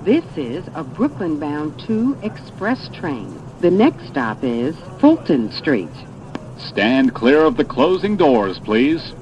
This is a Brooklyn-bound 2 express train. The next stop is Fulton Street. Stand clear of the closing doors, please.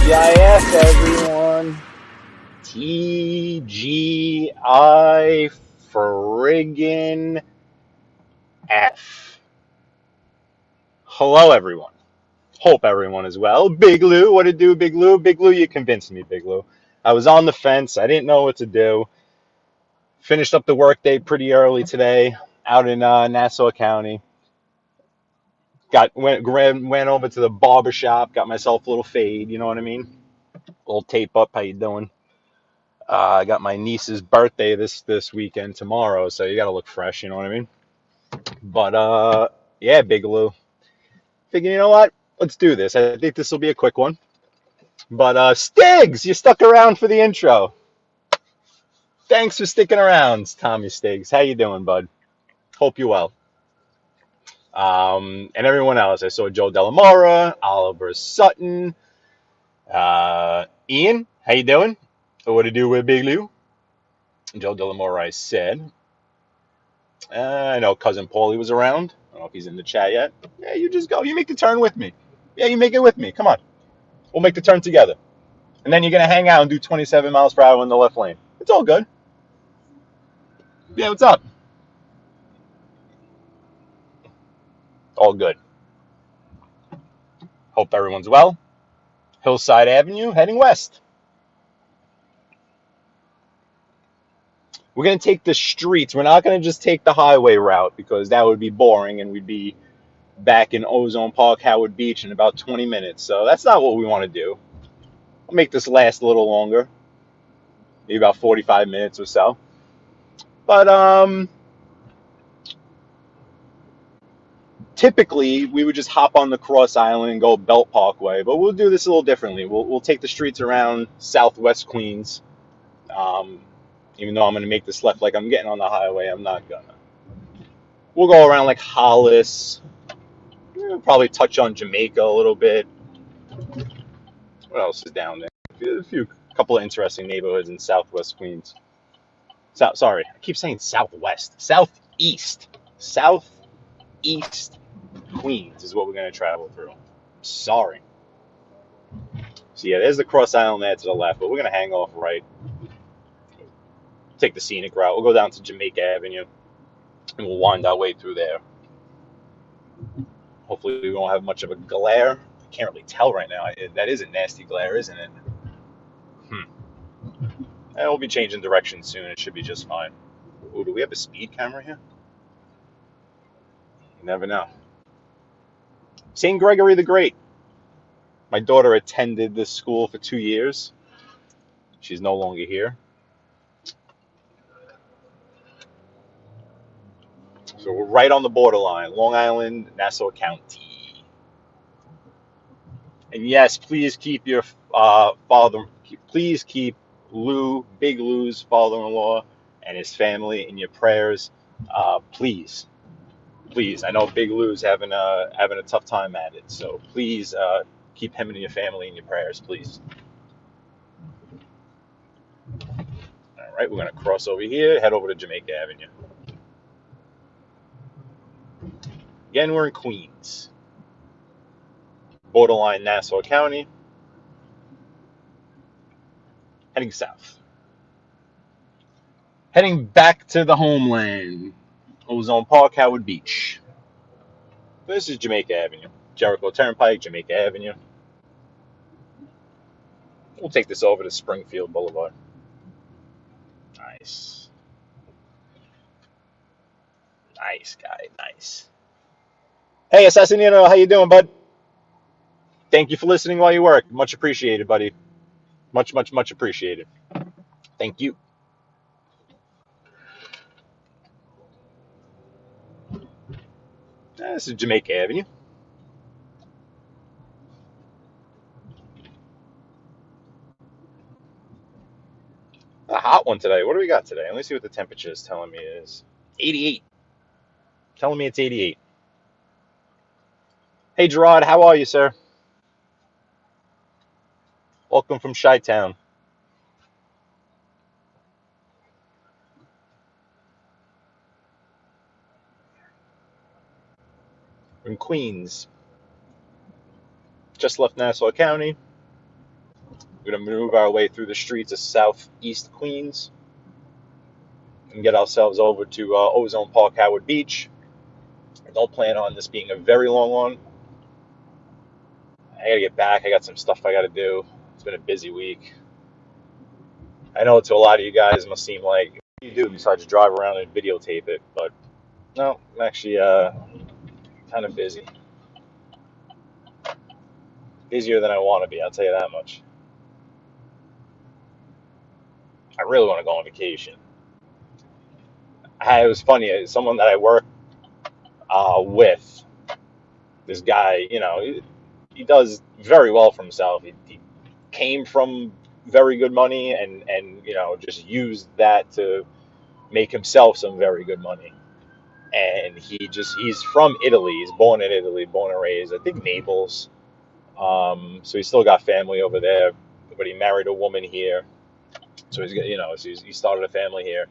TGIF, everyone. TGI friggin' F. Hello, everyone. Hope everyone is well. Big Lou, what it do, Big Lou? Big Lou, you convinced me, Big Lou. I was on the fence. I didn't know what to do. Finished up the workday pretty early today out in Nassau County. Went over to the barber shop, got myself a little fade, you know what I mean? A little tape up, how you doing? I got my niece's birthday this weekend tomorrow, so you gotta look fresh, you know what I mean? But yeah, Big Lou. Figure, you know what? Let's do this. I think this will be a quick one. But Stiggs, you stuck around for the intro. Thanks for sticking around, Tommy Stiggs. How you doing, bud? Hope you're well. And everyone else. I saw Joe Delamora, Oliver Sutton, Ian. How you doing? What to do with Big Lou? Joe Delamora, I said. I know Cousin Paulie was around. I don't know if he's in the chat yet. Yeah, you just go. You make the turn with me. Yeah, you make it with me. Come on. We'll make the turn together. And then you're going to hang out and do 27 miles per hour in the left lane. It's all good. Yeah, what's up? All good. Hope everyone's well. Hillside Avenue, heading west. We're going to take the streets. We're not going to just take the highway route because that would be boring and we'd be back in Ozone Park, Howard Beach in about 20 minutes. So that's not what we want to do. I'll make this last a little longer. Maybe about 45 minutes or so. But typically, we would just hop on the Cross Island and go Belt Parkway, but we'll do this a little differently. We'll take the streets around Southwest Queens. Um, Even though I'm going to make this left like I'm getting on the highway, I'm not gonna. We'll go around like Hollis. We'll probably touch on Jamaica a little bit. What else is down there? Couple of interesting neighborhoods in Southwest Queens. Sorry, I keep saying Southwest. Southeast Queens is what we're going to travel through. Sorry. So yeah, there's the Cross Island there to the left, but we're going to hang off right. Take the scenic route. We'll go down to Jamaica Avenue, and we'll wind our way through there. Hopefully we won't have much of a glare. I can't really tell right now. That is a nasty glare, isn't it? And we'll be changing direction soon. It should be just fine. Ooh, do we have a speed camera here? You never know. St. Gregory the Great. My daughter attended this school for 2 years. She's no longer here. So we're right on the borderline, Long Island, Nassau County. And yes, please keep your please keep Big Lou's father-in-law and his family in your prayers. Please. I know Big Lou's having a tough time at it, so please keep him and your family in your prayers, please. All right, we're gonna cross over here, head over to Jamaica Avenue. Again, we're in Queens, borderline Nassau County, heading south. Heading back to the homeland, Ozone Park, Howard Beach. This is Jamaica Avenue, Jericho Turnpike, Jamaica Avenue. We'll take this over to Springfield Boulevard. Nice. Nice guy, nice. Hey, Assassinino, how you doing, bud? Thank you for listening while you work. Much appreciated, buddy. Much appreciated. Thank you. This is Jamaica Avenue. A hot one today. What do we got today? Let me see what the temperature is telling me is. 88. Telling me it's 88. Hey, Gerard, how are you, sir? Welcome from Chi-Town. We're in Queens. Just left Nassau County. We're going to move our way through the streets of Southeast Queens and get ourselves over to Ozone Park, Howard Beach. I don't plan on this being a very long one. I got to get back. I got some stuff I got to do. It's been a busy week. I know to a lot of you guys it must seem like, what do you do besides drive around and videotape it? But no, I'm actually kind of busy. Busier than I want to be, I'll tell you that much. I really want to go on vacation. It was funny, someone that I work with, this guy, he does very well for himself. He came from very good money and just used that to make himself some very good money. And he's from Italy. He's born in Italy, born and raised, I think Naples. So he's still got family over there, but he married a woman here. So he's got, so he started a family here,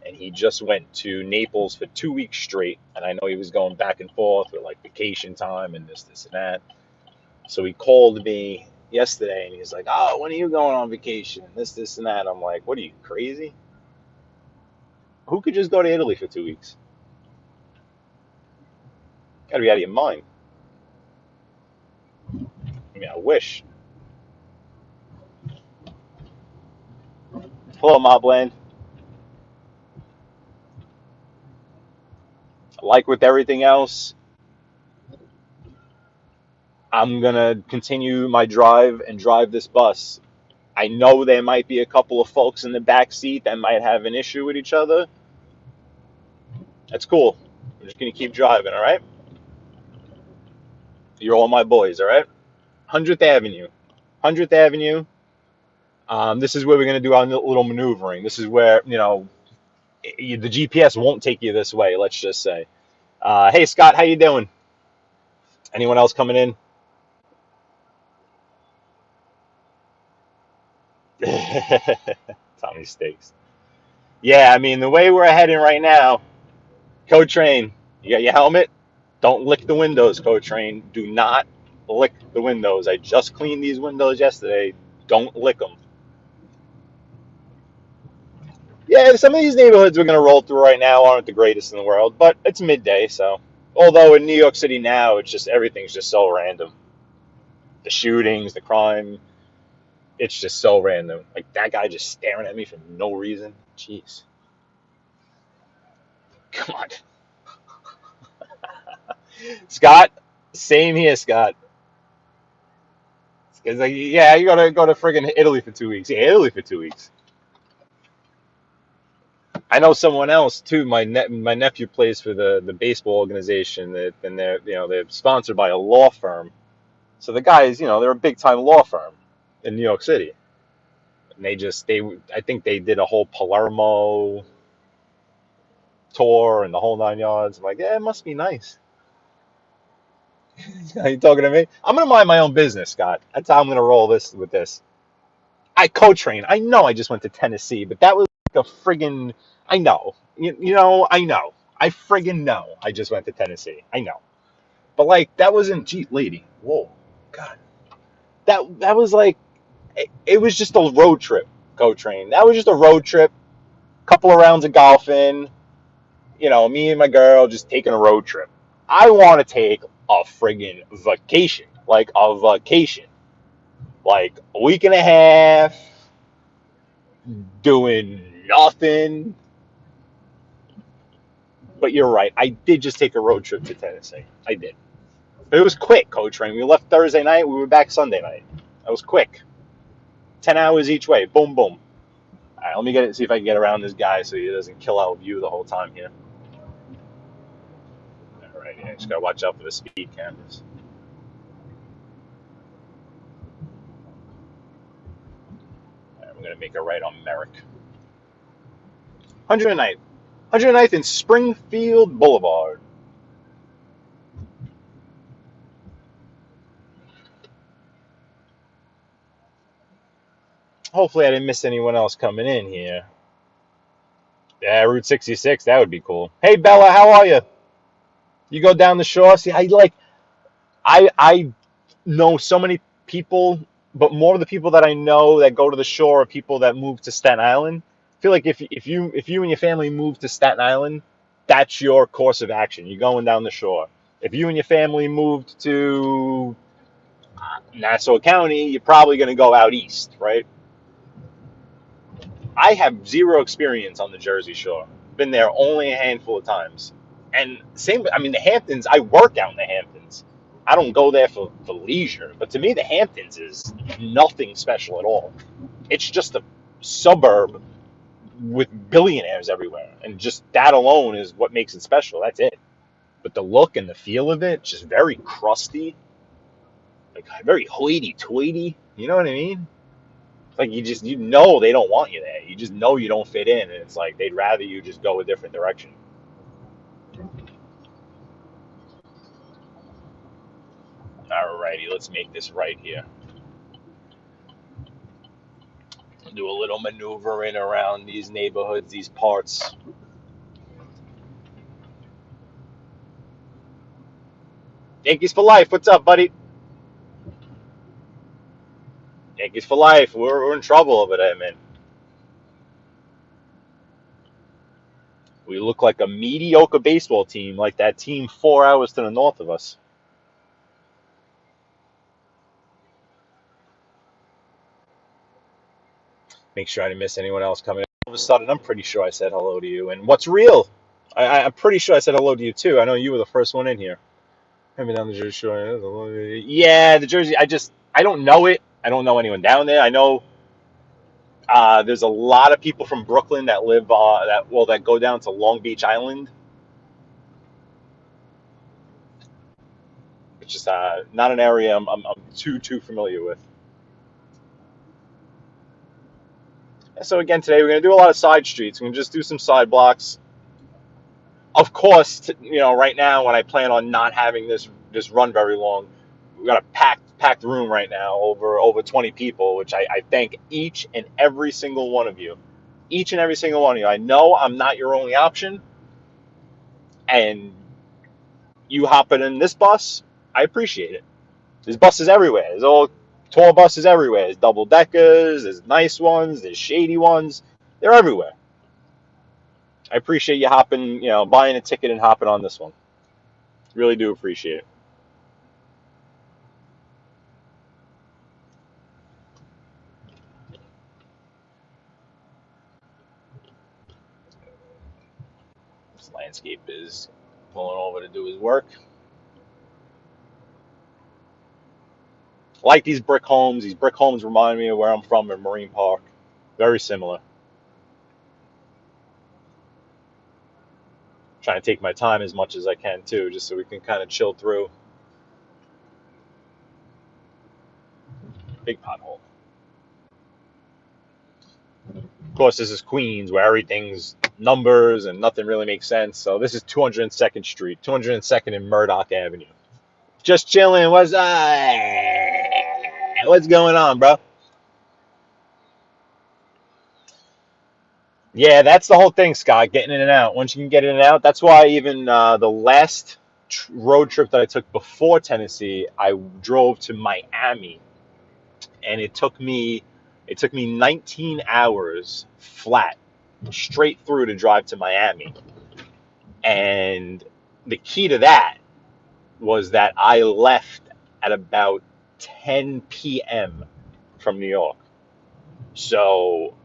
and he just went to Naples for 2 weeks straight. And I know he was going back and forth with like vacation time and this and that. So he called me yesterday, and he's like, "Oh, when are you going on vacation? This and that." I'm like, "What are you, crazy? Who could just go to Italy for 2 weeks? Gotta be out of your mind." I mean, I wish. Hello, Mobland. Like with everything else, I'm gonna continue my drive and drive this bus. I know there might be a couple of folks in the back seat that might have an issue with each other. That's cool. I'm just gonna keep driving, all right? You're all my boys, all right? 100th Avenue. 100th Avenue. This is where we're going to do our little maneuvering. This is where, the GPS won't take you this way, let's just say. Hey, Scott, how you doing? Anyone else coming in? Tommy Steaks. Yeah, I mean, the way we're heading right now, Code Train, you got your helmet? Don't lick the windows, Code Train. Do not lick the windows. I just cleaned these windows yesterday. Don't lick them. Yeah, some of these neighborhoods we're going to roll through right now aren't the greatest in the world, but it's midday, so. Although in New York City now, it's just everything's just so random. The shootings, the crime, it's just so random. Like that guy just staring at me for no reason. Jeez. Come on. Scott, same here, Scott. It's like, yeah, you gotta go to friggin' Italy for 2 weeks. Yeah, Italy for 2 weeks. I know someone else too. My nephew plays for the baseball organization, and they're sponsored by a law firm. So the guys, they're a big time law firm in New York City, and I think they did a whole Palermo tour and the whole 9 yards. I'm like, yeah, it must be nice. Are you talking to me? I'm gonna mind my own business, Scott. That's how I'm gonna roll with this. I co-train. I know I just went to Tennessee, but that was like a friggin' I know. I know. I friggin' know I just went to Tennessee. I know. But like that wasn't gee lady. Whoa. God. That was like it was just a road trip, co-train. That was just a road trip, couple of rounds of golfing, me and my girl just taking a road trip. I want to take a friggin' vacation. Like a vacation. Like a week and a half doing nothing. But you're right. I did just take a road trip to Tennessee. I did. But it was quick, Coach Rain. We left Thursday night. We were back Sunday night. That was quick. 10 hours each way. Boom, boom. All right, let me see if I can get around this guy so he doesn't kill our view the whole time here. All right, yeah, just got to watch out for the speed cameras. All right, we're going to make a right on Merrick. 109th. 109th and Springfield Boulevard. Hopefully I didn't miss anyone else coming in here. Yeah, Route 66, that would be cool. Hey, Bella, how are you? You go down the shore. See, I know so many people, but more of the people that I know that go to the shore are people that move to Staten Island. I feel like if you and your family move to Staten Island, that's your course of action. You're going down the shore. If you and your family moved to Nassau County, you're probably going to go out east, right? I have zero experience on the Jersey Shore. Been there only a handful of times. And the Hamptons, I work out in the Hamptons. I don't go there for leisure. But to me, the Hamptons is nothing special at all. It's just a suburb with billionaires everywhere. And just that alone is what makes it special. That's it. But the look and the feel of it, just very crusty, like very hoity-toity. You know what I mean? Like they don't want you there. You just know you don't fit in, and it's like they'd rather you just go a different direction. Alrighty, let's make this right here. Do a little maneuvering around these neighborhoods, these parts. Yankees for life. What's up, buddy? Yankees for life. We're in trouble over there, man. We look like a mediocre baseball team, like that team 4 hours to the north of us. Make sure I didn't miss anyone else coming in. All of a sudden, I'm pretty sure I said hello to you. And what's real? I'm pretty sure I said hello to you, too. I know you were the first one in here. Maybe down the Jersey Shore. Yeah, the Jersey. I don't know it. I don't know anyone down there. I know there's a lot of people from Brooklyn that live that go down to Long Beach Island. It's just not an area I'm too familiar with. So again, today we're going to do a lot of side streets. We're going to just do some side blocks. Of course, right now when I plan on not having this run very long, we got a packed room right now, over 20 people, which I thank each and every single one of you. Each and every single one of you. I know I'm not your only option, and you hopping in this bus, I appreciate it. There's buses everywhere. There's all tour buses everywhere. There's double deckers, there's nice ones, there's shady ones. They're everywhere. I appreciate you hopping, buying a ticket and hopping on this one. Really do appreciate it. This landscape is pulling over to do his work. I like these brick homes. These brick homes remind me of where I'm from in Marine Park. Very similar. Trying to take my time as much as I can too, just so we can kind of chill through. Big pothole. Of course, this is Queens, where everything's numbers and nothing really makes sense. So this is 202nd Street, 202nd and Murdoch Avenue. Just chilling. What's going on, bro? Yeah, that's the whole thing, Scott. Getting in and out. Once you can get in and out, that's why even the last road trip that I took before Tennessee, I drove to Miami, and it took me 19 hours flat, straight through to drive to Miami. And the key to that was that I left at about 10 p.m. from New York. So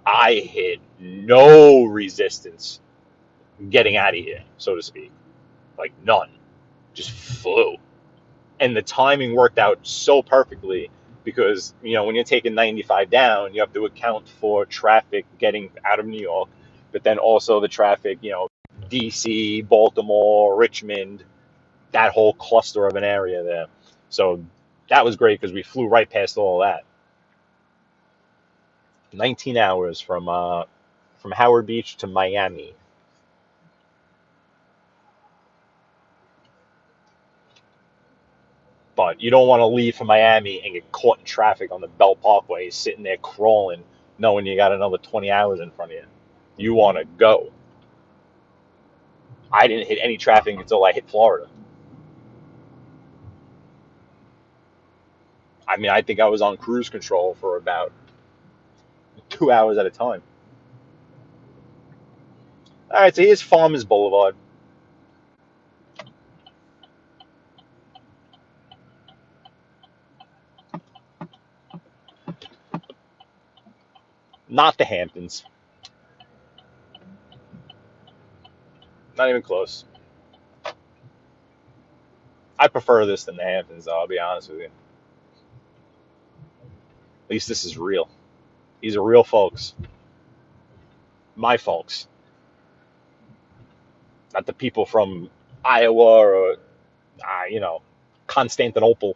I hit no resistance getting out of here, so to speak. Like none. Just flew. And the timing worked out so perfectly because, when you're taking 95 down, you have to account for traffic getting out of New York, but then also the traffic, DC, Baltimore, Richmond, that whole cluster of an area there. So that was great because we flew right past all that. 19 hours from Howard Beach to Miami. But you don't want to leave from Miami and get caught in traffic on the Belt Parkway, sitting there crawling, knowing you got another 20 hours in front of you. You want to go. I didn't hit any traffic until I hit Florida. I mean, I think I was on cruise control for about 2 hours at a time. All right, so here's Farmers Boulevard. Not the Hamptons. Not even close. I prefer this than the Hamptons, though, I'll be honest with you. At least this is real. These are real folks. My folks. Not the people from Iowa or, Constantinople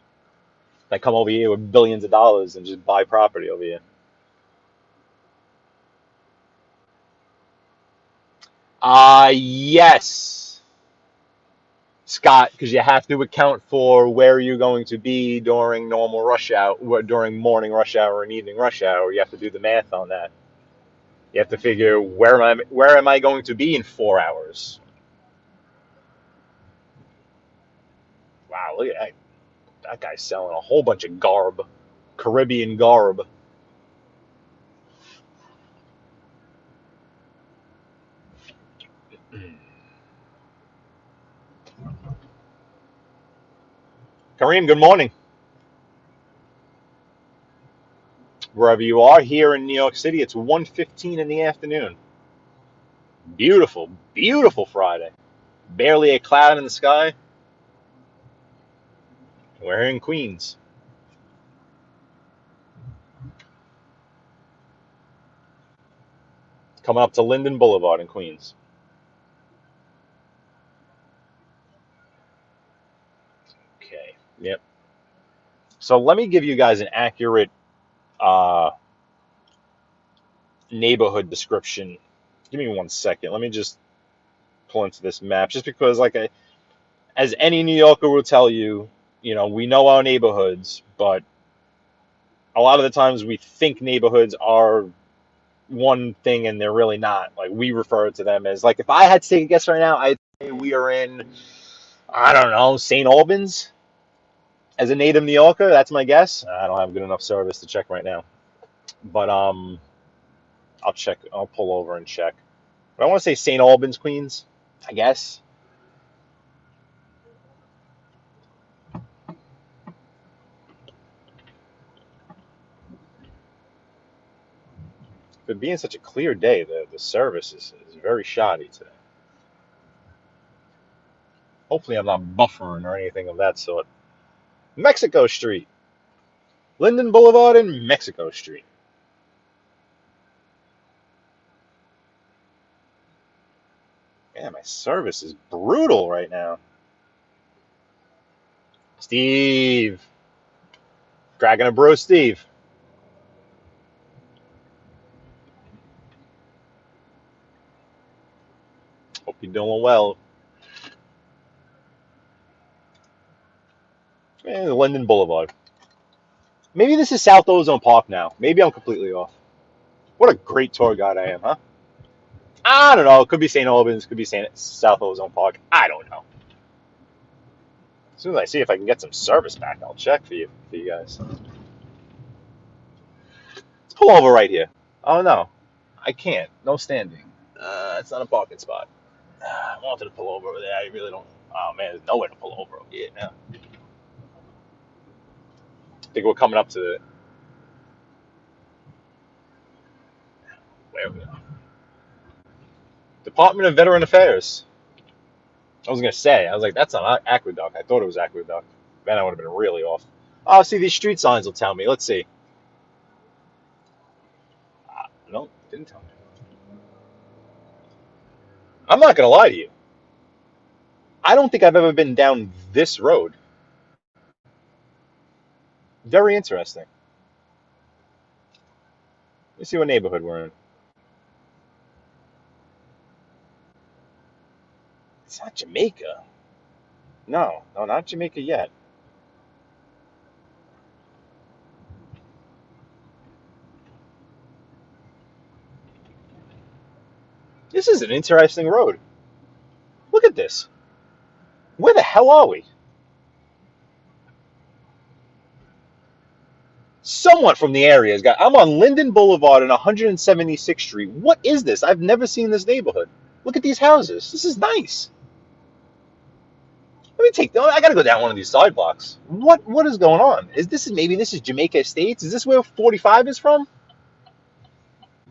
that come over here with billions of dollars and just buy property over here. Yes, Scott, because you have to account for where you're going to be during normal rush hour, during morning rush hour and evening rush hour. You have to do the math on that. You have to figure where am I going to be in 4 hours? Wow, look at that. That guy's selling a whole bunch of garb, Caribbean garb. Kareem, good morning. Wherever you are here in New York City, it's 1:15 in the afternoon. Beautiful, beautiful Friday. Barely a cloud in the sky. We're here in Queens. Coming up to Linden Boulevard in Queens. Okay. Yep. So let me give you guys an accurate uh, neighborhood description. Give me 1 second. Let me just pull into this map, just because, like, as any New Yorker will tell you, we know our neighborhoods, but a lot of the times we think neighborhoods are one thing and they're really not. Like, we refer to them as, like, if I had to take a guess right now, I'd say we are in, I don't know, St. Albans. As a native New Yorker, that's my guess. I don't have good enough service to check right now, but I'll check. I'll pull over and check. But I want to say St. Albans, Queens, I guess. But being such a clear day, the service is very shoddy today. Hopefully, I'm not buffering or anything of that sort. Mexico Street, Linden Boulevard, and Mexico Street. Man, my service is brutal right now. Steve, cracking a bro, Steve. Hope you're doing well. And Linden Boulevard. Maybe this is South Ozone Park now. Maybe I'm completely off. What a great tour guide I am, huh? I don't know. It could be St. Albans. Could be South Ozone Park. I don't know. As soon as I see if I can get some service back, I'll check for you guys. Let's pull over right here. Oh, no. I can't. No standing. It's not a parking spot. I wanted to pull over there. I really don't. Oh, man. There's nowhere to pull over over here now. I think we're coming up to the... Where are we? Department of Veteran Affairs. I was going to say, I was like, that's not Aqueduct. I thought it was Aqueduct. Then I would have been really off. Oh, see, these street signs will tell me. Let's see. No, didn't tell me. I'm not going to lie to you. I don't think I've ever been down this road. Very interesting. Let's see what neighborhood we're in. It's not Jamaica. No, not Jamaica yet. This is an interesting road. Look at this. Where the hell are we? Someone from the area has got... I'm on Linden Boulevard and 176th Street. What is this? I've never seen this neighborhood. Look at these houses. This is nice. Let me take... I got to go down one of these side blocks. What is going on? Maybe this is Jamaica Estates? Is this where 45 is from?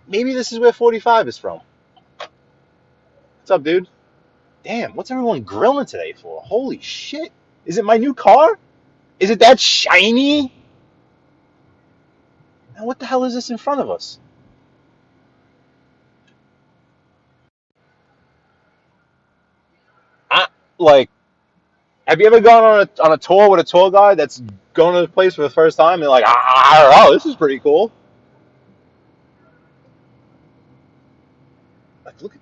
Maybe this is where 45 is from. What's up, dude? Damn, what's everyone grilling today for? Holy shit. Is it my new car? Is it that shiny? Now, what the hell is this in front of us? Have you ever gone on a tour with a tour guide that's going to the place for the first time? And they're like, I don't know, this is pretty cool. Like, look at.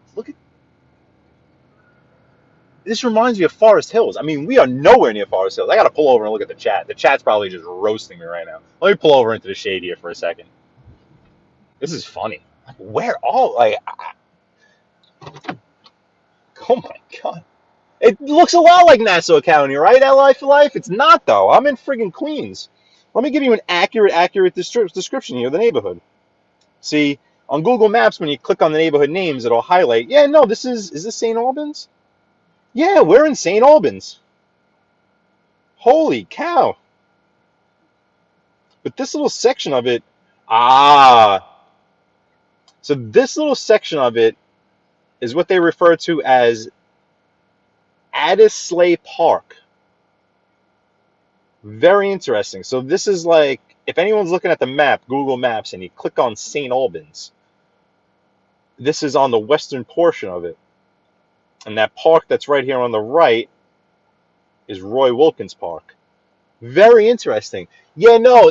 This reminds me of Forest Hills. I mean, we are nowhere near Forest Hills. I got to pull over and look at the chat. The chat's probably just roasting me right now. Let me pull over into the shade here for a second. This is funny. Like, where all oh my god. It looks a lot like Nassau County, right? LI for life? It's not, though. I'm in friggin' Queens. Let me give you an accurate description here of the neighborhood. See, on Google Maps, when you click on the neighborhood names, it'll highlight, yeah, no, is this St. Albans? Yeah, we're in St. Albans. Holy cow. But this little section of it, so this little section of it is what they refer to as Addisley Park. Very interesting. So this is like, if anyone's looking at the map, Google Maps, and you click on St. Albans, this is on the western portion of it. And that park that's right here on the right is Roy Wilkins Park. Very interesting. Yeah, no,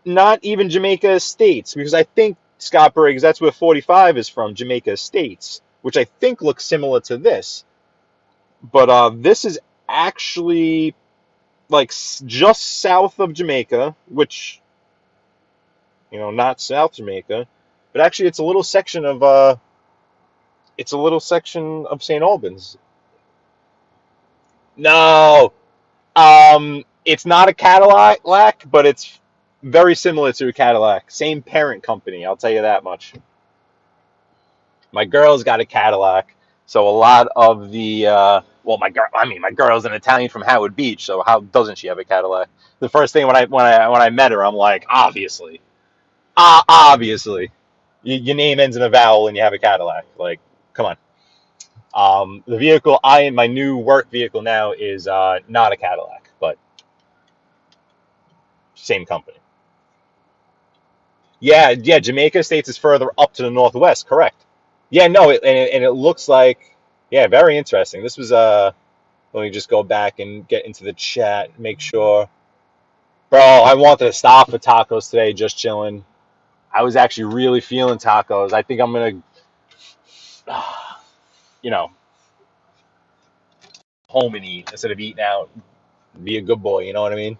not even Jamaica Estates, because I think Scott Briggs, that's where 45 is from, Jamaica Estates, which I think looks similar to this. But this is actually like just south of Jamaica, which, not South Jamaica, but actually it's a little section of St. Albans. No, it's not a Cadillac, but it's very similar to a Cadillac. Same parent company, I'll tell you that much. My girl's got a Cadillac, so a lot of the my girl's an Italian from Howard Beach, so how doesn't she have a Cadillac? The first thing when I met her, I'm like, obviously, obviously, your name ends in a vowel and you have a Cadillac. Like, come on. The vehicle my new work vehicle now is not a Cadillac, but same company. Yeah, yeah. Jamaica States is further up to the northwest, correct? Yeah, no, and it looks like, yeah, very interesting. This was let me just go back and get into the chat, make sure. Bro, I wanted to stop for tacos today, just chilling. I was actually really feeling tacos. I think I'm gonna, you know, home and eat instead of eating out. Be a good boy, you know what I mean?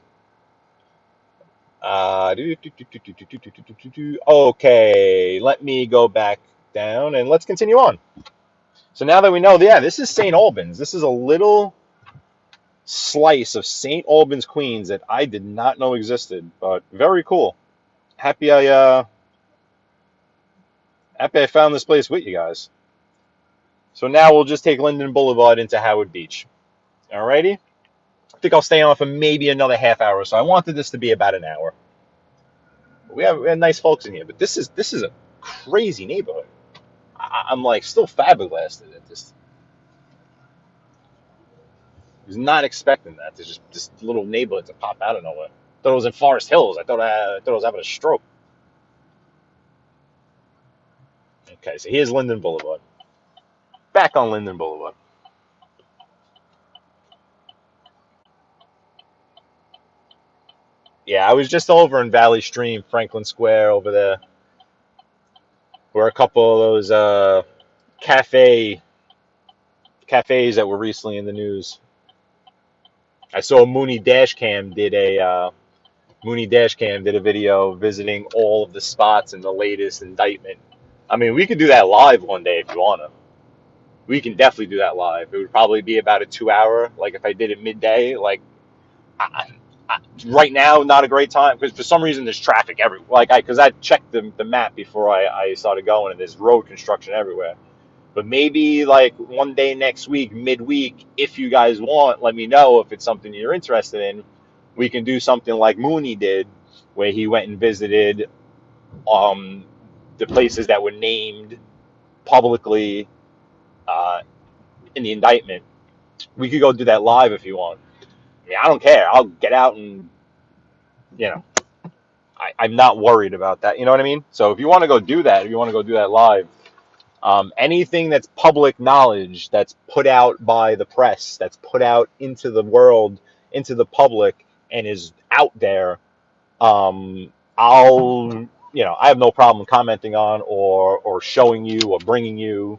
Okay, let me go back down and let's continue on. So now that we know, yeah, this is St. Albans. This is a little slice of St. Albans, Queens that I did not know existed, but very cool. Happy I found this place with you guys. So now we'll just take Linden Boulevard into Howard Beach. Alrighty? I think I'll stay on for maybe another half hour. So I wanted this to be about an hour. We have nice folks in here, but this is a crazy neighborhood. I'm like still flabbergasted at this. I was not expecting that. There's just this little neighborhood to pop out of nowhere. Thought it was in Forest Hills. I thought I was having a stroke. Okay, so here's Linden Boulevard. Back on Linden Boulevard. Yeah, I was just over in Valley Stream, Franklin Square over there, where a couple of those cafes that were recently in the news. I saw Mooney Dashcam did a video visiting all of the spots in the latest indictment. I mean, we could do that live one day if you wanna. We can definitely do that live. It would probably be about a 2 hour. Like if I did it midday, like I, right now, not a great time because for some reason there's traffic everywhere. Because I checked the map before I started going, and there's road construction everywhere. But maybe like one day next week, midweek, if you guys want, let me know if it's something you're interested in. We can do something like Mooney did, where he went and visited um, the places that were named publicly in the indictment. We could go do that live if you want. I mean, I don't care. I'll get out and you know I'm not worried about that. You know what I mean? So if you want to go do that, if you want to go do that live, anything that's public knowledge, that's put out by the press, that's put out into the world, into the public, and is out there, I have no problem commenting on or showing you or bringing you,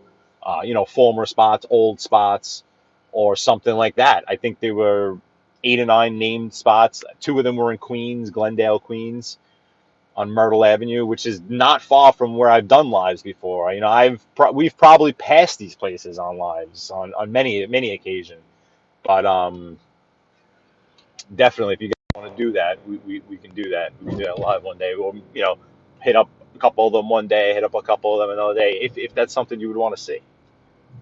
former spots, old spots, or something like that. I think there were 8 or 9 named spots. 2 of them were in Queens, Glendale, Queens, on Myrtle Avenue, which is not far from where I've done lives before. We've probably passed these places on lives on many occasions. But definitely, if you guys want to do that, we can do that. We can do that live one day. We'll hit up a couple of them one day, hit up a couple of them another day. If that's something you would want to see,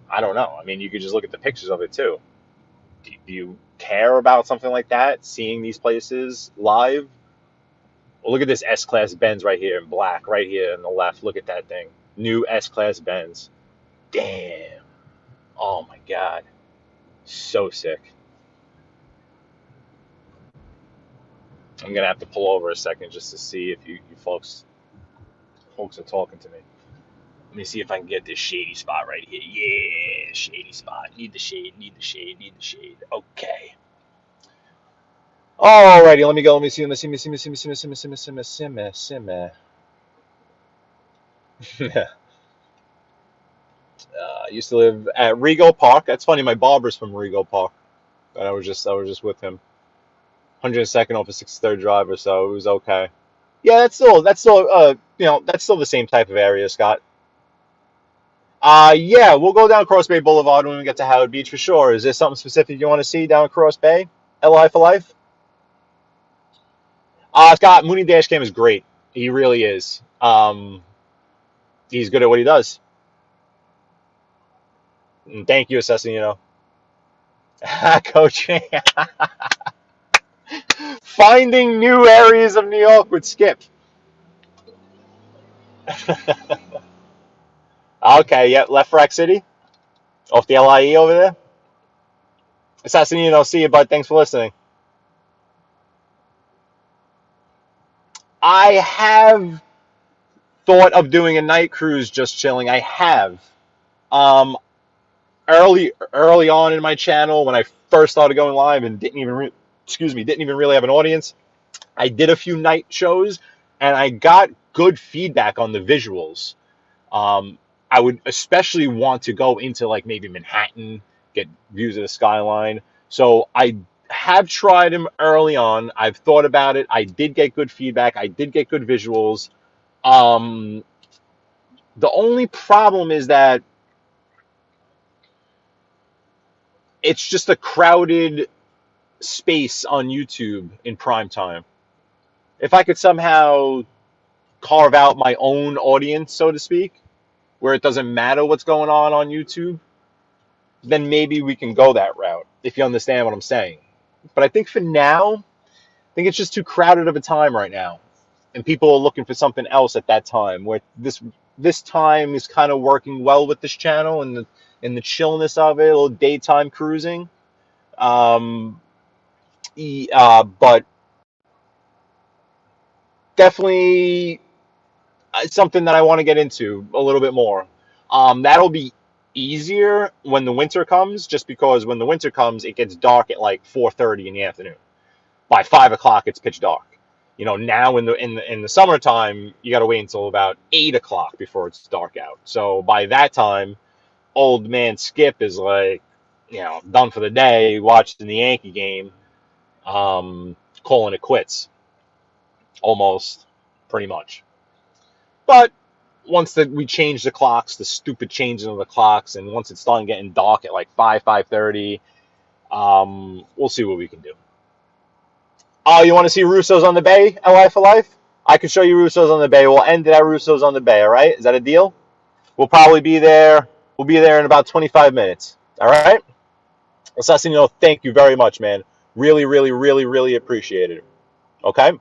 I don't know. I mean, you could just look at the pictures of it too. Do you care about something like that? Seeing these places live? Well, look at this S-Class Benz right here in black, right here on the left. Look at that thing. New S-Class Benz. Damn. Oh my God. So sick. I'm gonna have to pull over a second just to see if you folks are talking to me. Let me see if I can get this shady spot right here. Yeah, shady spot. Need the shade, need the shade, need the shade. Okay. Alrighty, let me go. Let me see. Let me see. Let me see. Let me see. Let me see. Let me see. Let me see. Let me see. Let me see. I used to live at Rego Park. That's funny. My barber's from Rego Park, and I was just with him. 102nd off of 63rd Drive or so. It was okay. Yeah, that's still the same type of area, Scott. Yeah, we'll go down Cross Bay Boulevard when we get to Howard Beach for sure. Is there something specific you want to see down Cross Bay? LI for life? Scott, Mooney Dashcam is great. He really is. He's good at what he does. And thank you, Assessino. Coach. Finding new areas of New York with Skip. Okay, yeah, left Rack City. Off the LIE over there. Assassinino, see you, bud. Thanks for listening. I have thought of doing a night cruise just chilling. I have. Um, early on in my channel when I first started going live and didn't even really have an audience. I did a few night shows and I got good feedback on the visuals. Um, I would especially want to go into like maybe Manhattan, get views of the skyline. So I have tried them early on. I've thought about it. I did get good feedback. I did get good visuals. Um, the only problem is that it's just a crowded space on YouTube in prime time. If I could somehow carve out my own audience, so to speak, where it doesn't matter what's going on YouTube, then maybe we can go that route, if you understand what I'm saying. But I think for now, I think it's just too crowded of a time right now. And people are looking for something else at that time, where this time is kind of working well with this channel and the chillness of it, a little daytime cruising. Um, but definitely something that I want to get into a little bit more. That'll be easier when the winter comes, just because when the winter comes, it gets dark at like 4:30 in the afternoon. By 5 o'clock, it's pitch dark. Now in the summertime, you got to wait until about 8 o'clock before it's dark out. So by that time, old man Skip is like, done for the day, watching the Yankee game, calling it quits, almost, pretty much. But once we change the clocks, the stupid changing of the clocks, and once it's starting getting dark at like 5:30, we'll see what we can do. Oh, you want to see Russo's on the Bay, LI for life? I can show you Russo's on the Bay. We'll end it at Russo's on the Bay, all right? Is that a deal? We'll probably be there. We'll be there in about 25 minutes. All right? Assassino, thank you very much, man. Really, really, really, really appreciate it. Okay? New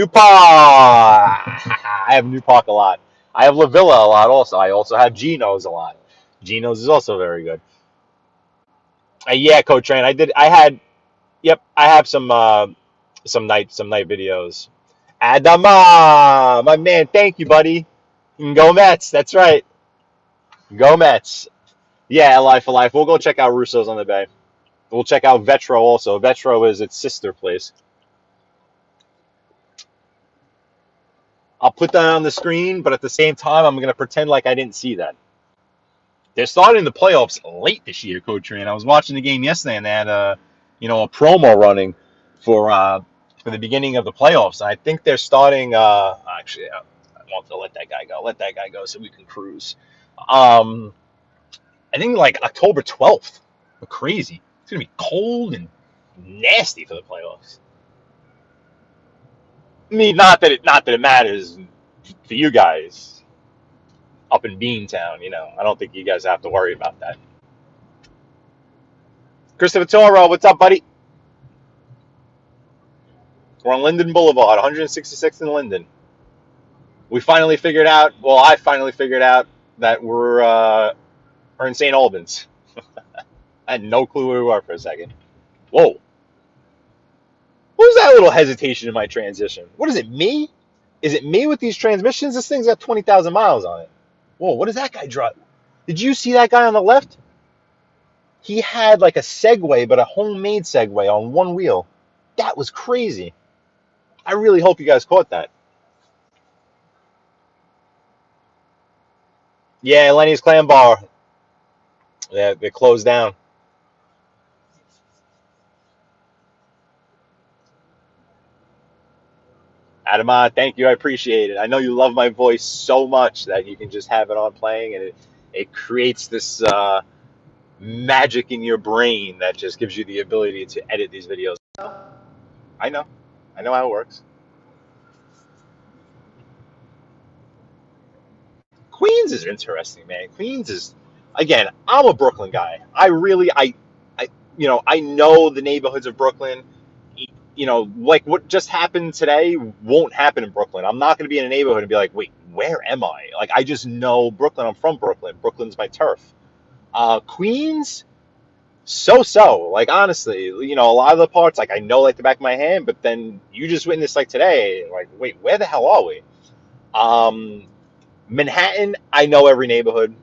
Park. I have New Park a lot. I have La Villa a lot also. I also have Geno's a lot. Geno's is also very good. Yeah, Coach Train. Yep, I have some night videos. Adama, my man, thank you, buddy. Go Mets. That's right. Go Mets. Yeah, Life for Life. We'll go check out Russo's on the Bay. We'll check out Vetro also. Vetro is its sister place. I'll put that on the screen, but at the same time, I'm going to pretend like I didn't see that. They're starting the playoffs late this year, Coach Train. I was watching the game yesterday, and they had a promo running for the beginning of the playoffs. And I think they're starting. Actually, I want to let that guy go. Let that guy go so we can cruise. I think like October 12th. Crazy. It's gonna be cold and nasty for the playoffs. I mean, not that it matters for you guys up in Beantown. I don't think you guys have to worry about that. Christopher Toro, what's up, buddy? We're on Linden Boulevard, 166th and Linden. We finally figured out. Well, I finally figured out that we're in St. Albans. I had no clue where we were for a second. Whoa. What was that little hesitation in my transition? What is it, me? Is it me with these transmissions? This thing's got 20,000 miles on it. Whoa, what is that guy drive? Did you see that guy on the left? He had like a Segway, but a homemade Segway on one wheel. That was crazy. I really hope you guys caught that. Yeah, Lenny's Clam Bar. Yeah, they closed down. Adama, thank you. I appreciate it. I know you love my voice so much that you can just have it on playing, and it creates this magic in your brain that just gives you the ability to edit these videos. I know. I know how it works. Queens is interesting, man. Queens is, again, I'm a Brooklyn guy. I know the neighborhoods of Brooklyn. Like what just happened today won't happen in Brooklyn. I'm not going to be in a neighborhood and be like, wait, where am I? Like, I just know Brooklyn. I'm from Brooklyn. Brooklyn's my turf. Queens, so. Like, honestly, a lot of the parts, like, I know like the back of my hand, but then you just witnessed like today, like, wait, where the hell are we? Manhattan, I know every neighborhood.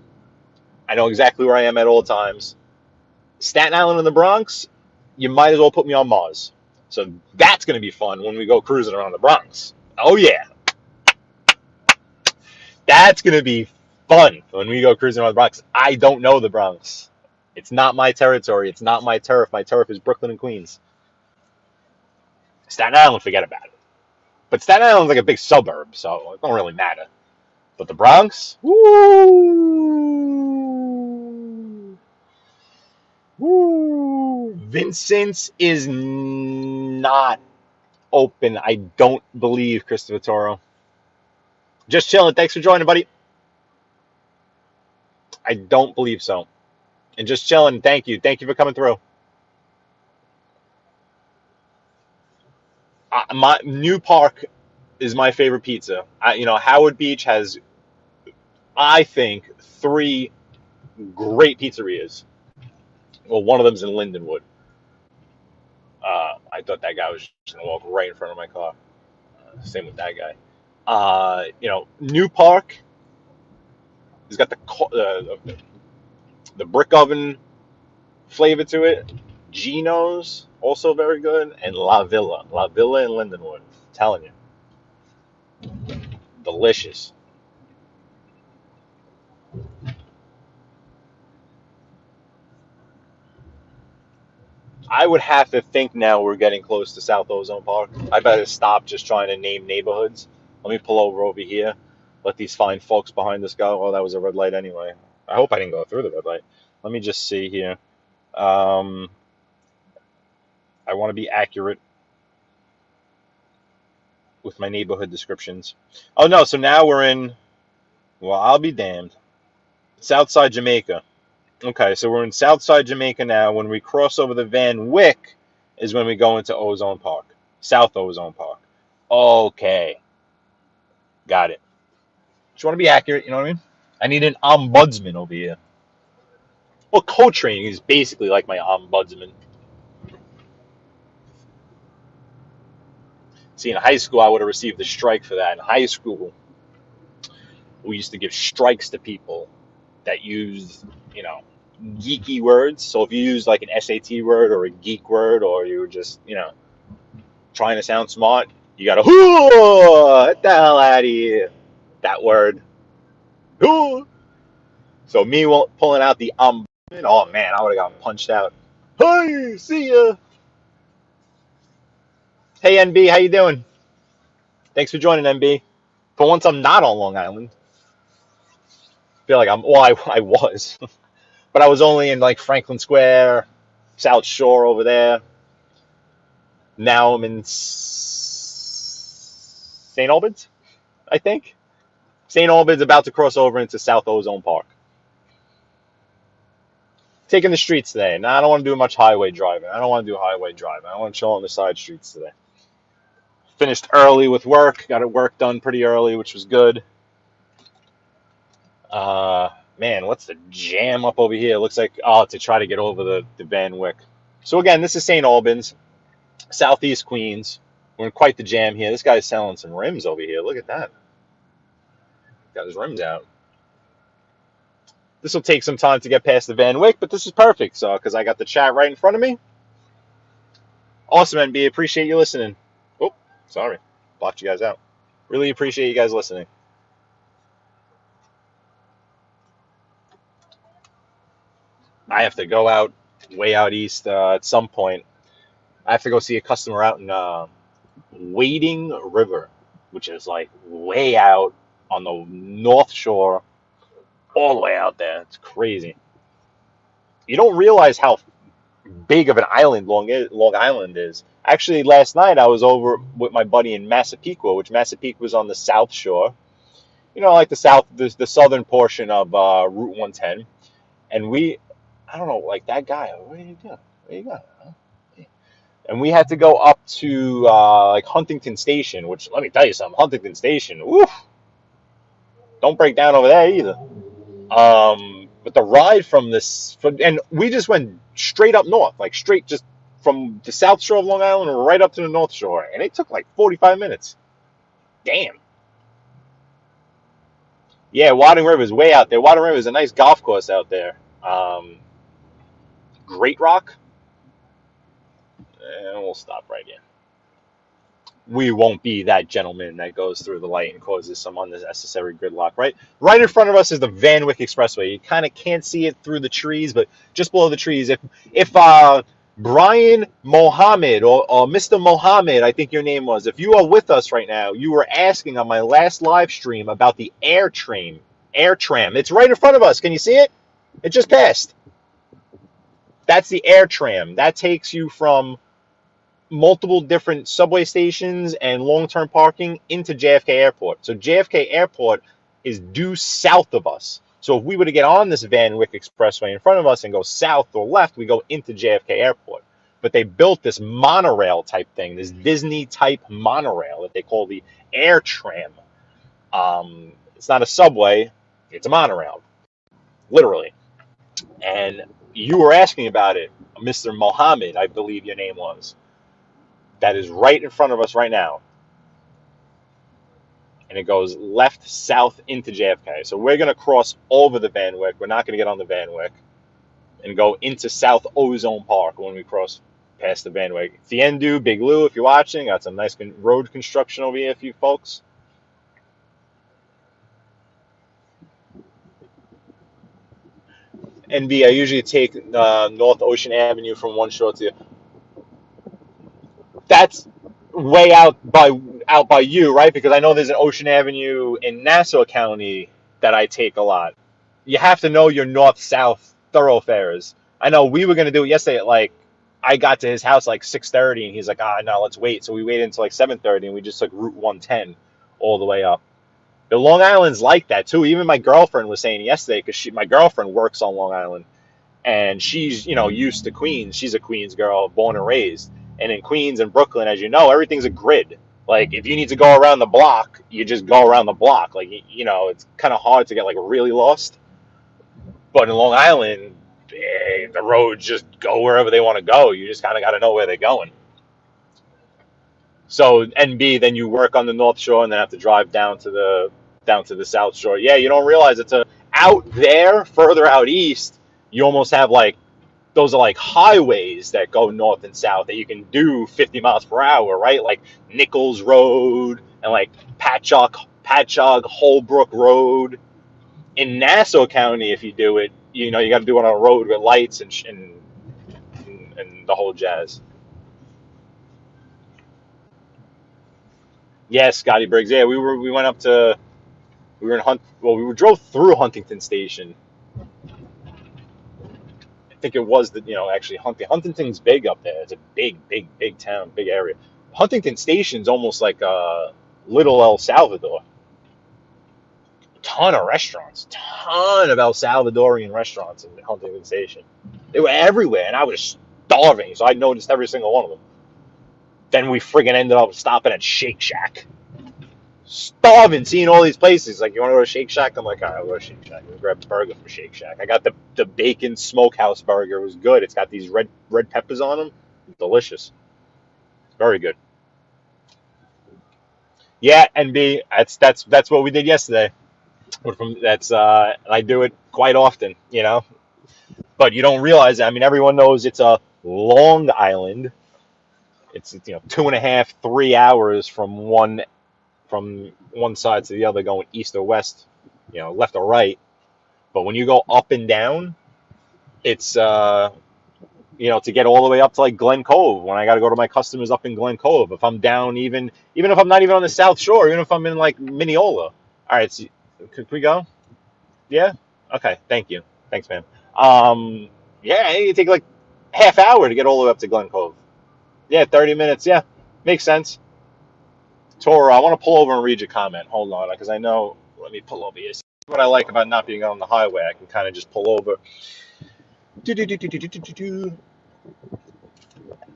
I know exactly where I am at all times. Staten Island and the Bronx, you might as well put me on Mars. So that's going to be fun when we go cruising around the Bronx. Oh, yeah. That's going to be fun when we go cruising around the Bronx. I don't know the Bronx. It's not my territory. It's not my turf. My turf is Brooklyn and Queens. Staten Island, forget about it. But Staten Island's like a big suburb, so it don't really matter. But the Bronx, woo! Woo! Vincent's is not open. I don't believe, Christopher Toro. Just chilling. Thanks for joining, buddy. I don't believe so. And just chilling. Thank you. Thank you for coming through. My New Park is my favorite pizza. Howard Beach has, I think, 3 great pizzerias. Well, one of them's in Lindenwood. I thought that guy was just gonna walk right in front of my car. Same with that guy. New Park has got the brick oven flavor to it. Gino's also very good, and La Villa in Lindenwood. I'm telling you, delicious. I would have to think now we're getting close to South Ozone Park. I better stop just trying to name neighborhoods. Let me pull over here. Let these fine folks behind us go. Oh, that was a red light anyway. I hope I didn't go through the red light. Let me just see here. I want to be accurate with my neighborhood descriptions. Oh, no. So now we're in, well, I'll be damned. Southside Jamaica. Okay, so we're in Southside Jamaica now. When we cross over the Van Wyck is when we go into Ozone Park. South Ozone Park. Okay. Got it. Just want to be accurate, you know what I mean? I need an ombudsman over here. Well, co-training is basically like my ombudsman. See, in high school, I would have received a strike for that. In high school, we used to give strikes to people that used, geeky words. So if you use like an SAT word or a geek word, or you were just, trying to sound smart, you got to, get the hell out of here. That word. Hoo. So me pulling out the oh man, I would have gotten punched out. Hey, see ya. Hey, NB, how you doing? Thanks for joining, NB. For once, I'm not on Long Island. I feel like I was. But I was only in like Franklin Square, South Shore over there. Now I'm in St. Albans, I think. St. Albans about to cross over into South Ozone Park. Taking the streets today. Now I don't want to do much highway driving. I want to chill on the side streets today. Finished early with work. Got work done pretty early, which was good. Man, what's the jam up over here? It looks like, to try to get over the Van Wyck. So again, this is St. Albans, Southeast Queens. We're in quite the jam here. This guy's selling some rims over here. Look at that. Got his rims out. This will take some time to get past the Van Wyck, but this is perfect. So, because I got the chat right in front of me. Awesome, NB. Appreciate you listening. Oh, sorry. Blocked you guys out. Really appreciate you guys listening. I have to go out, way out east at some point. I have to go see a customer out in Wading River, which is like way out on the North Shore, all the way out there. It's crazy. You don't realize how big of an island Long Island is. Actually, last night I was over with my buddy in Massapequa, which Massapequa is on the South Shore. You know, like the southern portion of Route 110. And I don't know, like that guy. What are you doing? Where you going? Huh? And we had to go up to like Huntington Station, which let me tell you something, Huntington Station, woof, don't break down over there either. But the ride and we just went straight up north, like straight just from the South Shore of Long Island right up to the North Shore, and it took like 45 minutes. Damn. Yeah, Wading River is way out there. Wading River is a nice golf course out there. Great Rock. And we'll stop right here. We won't be that gentleman that goes through the light and causes some unnecessary gridlock, right? Right in front of us is the Van Wyck Expressway. You kind of can't see it through the trees, but just below the trees. If Brian Mohammed or Mr. Mohammed, I think your name was, if you are with us right now, you were asking on my last live stream about the air tram. It's right in front of us. Can you see it? It just passed. That's the air tram. That takes you from multiple different subway stations and long-term parking into JFK Airport. So JFK Airport is due south of us. So if we were to get on this Van Wyck Expressway in front of us and go south or left, we go into JFK Airport. But they built this monorail type thing, this Disney type monorail that they call the air tram. It's not a subway, it's a monorail, literally. And you were asking about it, Mr. Mohammed, I believe your name was. That is right in front of us right now. And it goes left, south into JFK. So we're going to cross over the Van Wyck. We're not going to get on the Van Wyck and go into South Ozone Park when we cross past the Van Wyck. Tiendu, Big Lou, if you're watching, got some nice road construction over here for you folks. NB, I usually take North Ocean Avenue from one shore to the other. That's way out by you, right? Because I know there's an Ocean Avenue in Nassau County that I take a lot. You have to know your north-south thoroughfares. I know we were going to do it yesterday at like, I got to his house like 6:30 and he's like, no, let's wait. So we waited until like 7:30 and we just took Route 110 all the way up. The Long Island's like that too. Even my girlfriend was saying yesterday, because my girlfriend works on Long Island and she's, used to Queens. She's a Queens girl, born and raised. And in Queens and Brooklyn, as you know, everything's a grid. Like, if you need to go around the block, you just go around the block. Like, it's kind of hard to get, like, really lost. But in Long Island, the roads just go wherever they want to go. You just kind of got to know where they're going. So, NB, then you work on the North Shore and then have to drive down to the South Shore. Yeah, you don't realize out there, further out east, you almost have, like, those are like highways that go north and south that you can do 50 miles per hour, right? Like Nichols Road and like Patchogue, Holbrook Road. In Nassau County, if you do it, you got to do it on a road with lights and the whole jazz. Yes, Scotty Briggs. Yeah, we drove through Huntington Station. I think it was actually Huntington's big up there. It's a big town, big area. Huntington Station's almost like little El Salvador. Ton of restaurants, ton of El Salvadorian restaurants in Huntington Station. They were everywhere, and I was starving, so I noticed every single one of them. Then we friggin' ended up stopping at Shake Shack. Starving, seeing all these places. Like, you want to go to Shake Shack? I'm like, all right, I'll go to Shake Shack. We'll grab a burger from Shake Shack. I got the bacon smokehouse burger. It was good. It's got these red peppers on them. Delicious. Very good. Yeah, NB. That's what we did yesterday. But I do it quite often, but you don't realize it. I mean, everyone knows it's a Long Island. It's 2.5, 3 hours from one side to the other, going east or west, left or right. But when you go up and down, it's to get all the way up to like Glen Cove, when I got to go to my customers up in Glen Cove. If I'm down, even if I'm not even on the South Shore, even if I'm in like Mineola. All right, so, could we go? Yeah. Okay. Thank you. Thanks, man. Yeah, you take like half hour to get all the way up to Glen Cove. Yeah, 30 minutes. Yeah, makes sense. Tora, I want to pull over and read your comment. Hold on, because I know. Let me pull over here. See what I like about not being on the highway. I can kind of just pull over.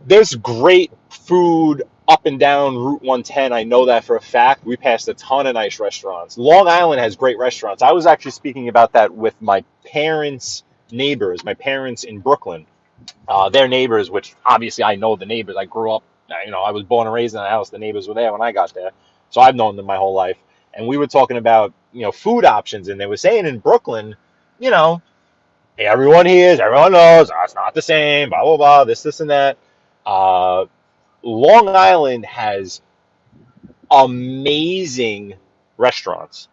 There's great food up and down Route 110. I know that for a fact. We passed a ton of nice restaurants. Long Island has great restaurants. I was actually speaking about that with my parents' neighbors, my parents in Brooklyn. Their neighbors, which obviously I know the neighbors. I grew up, I was born and raised in a house. The neighbors were there when I got there. So I've known them my whole life. And we were talking about, food options. And they were saying in Brooklyn, you know, everyone hears, everyone knows, it's not the same, blah, blah, blah, this, and that. Uh, Long Island has amazing restaurants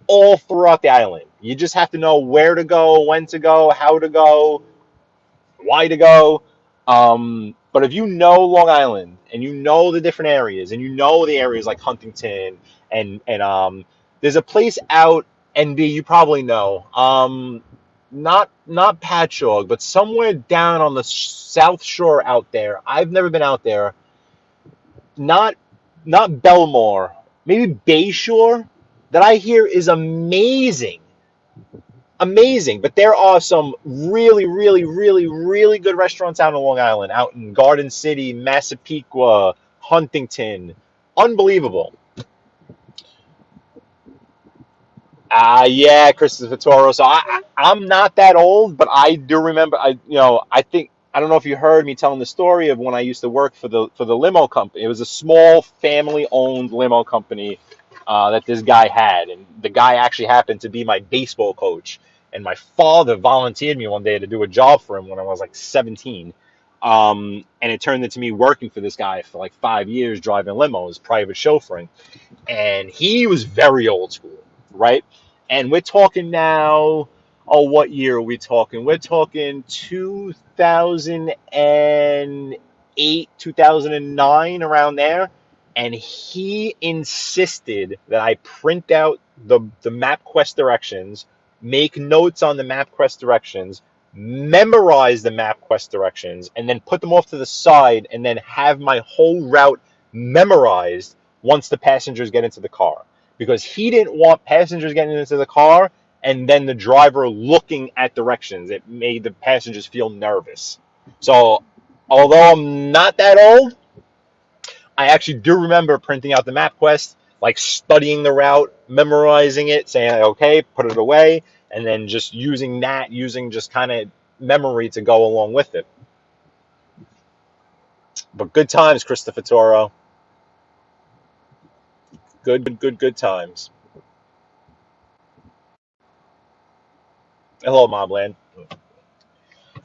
all throughout the island. You just have to know where to go, when to go, how to go, why to go. But if you know Long Island and you know the different areas and you know the areas like Huntington and there's a place out NB you probably know. Not Patchogue, but somewhere down on the South Shore out there. I've never been out there. Not Belmore, maybe Bayshore, that I hear is amazing. Amazing. But there are some really, really, really, really good restaurants out in Long Island, out in Garden City, Massapequa, Huntington. Unbelievable. Yeah, Christopher Toro. So I'm not that old, but I do remember. I don't know if you heard me telling the story of when I used to work for the limo company. It was a small family-owned limo company that this guy had, and the guy actually happened to be my baseball coach. And my father volunteered me one day to do a job for him when I was like 17. And it turned into me working for this guy for like 5 years, driving limos, private chauffeuring. And he was very old school, right? And we're talking now, oh, what year are we talking? We're talking 2008, 2009, around there. And he insisted that I print out the MapQuest directions, make notes on the MapQuest directions, memorize the MapQuest directions, and then put them off to the side and then have my whole route memorized once the passengers get into the car, because he didn't want passengers getting into the car and then the driver looking at directions. It made the passengers feel nervous. So although I'm not that old, I actually do remember printing out the MapQuest, like studying the route, memorizing it, saying, okay, put it away, and then just using just kind of memory to go along with it. But good times, Christopher Toro. Good times. Hello, Mobland.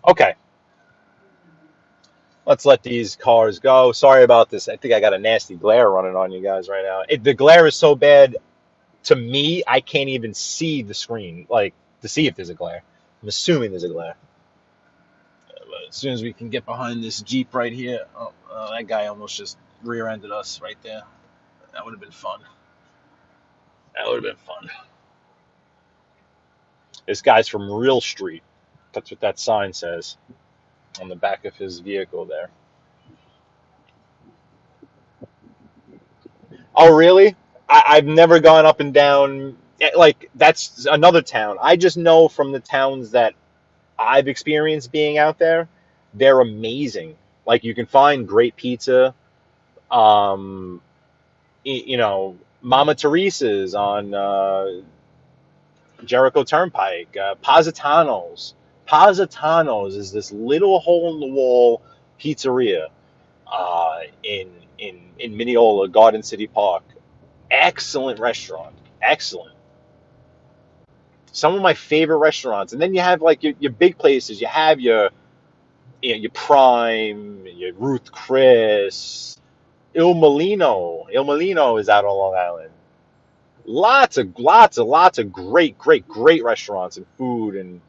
Okay, let's let these cars go. Sorry about this. I think I got a nasty glare running on you guys right now. The glare is so bad to me, I can't even see the screen, like, to see if there's a glare. I'm assuming there's a glare. But as soon as we can get behind this Jeep right here, that guy almost just rear-ended us right there. That would have been fun. That would have been fun. This guy's from Real Street. That's what that sign says on the back of his vehicle there. Oh, really? I've never gone up and down. Like, that's another town. I just know from the towns that I've experienced being out there, they're amazing. Like, you can find great pizza. Um, Mama Teresa's on Jericho Turnpike. Positano's. Positano's is this little hole-in-the-wall pizzeria in Mineola, Garden City Park. Excellent restaurant. Excellent. some of my favorite restaurants. And then you have like your big places. You have your Prime, your Ruth Chris, Il Molino. Il Molino is out on Long Island. Lots of great restaurants and food and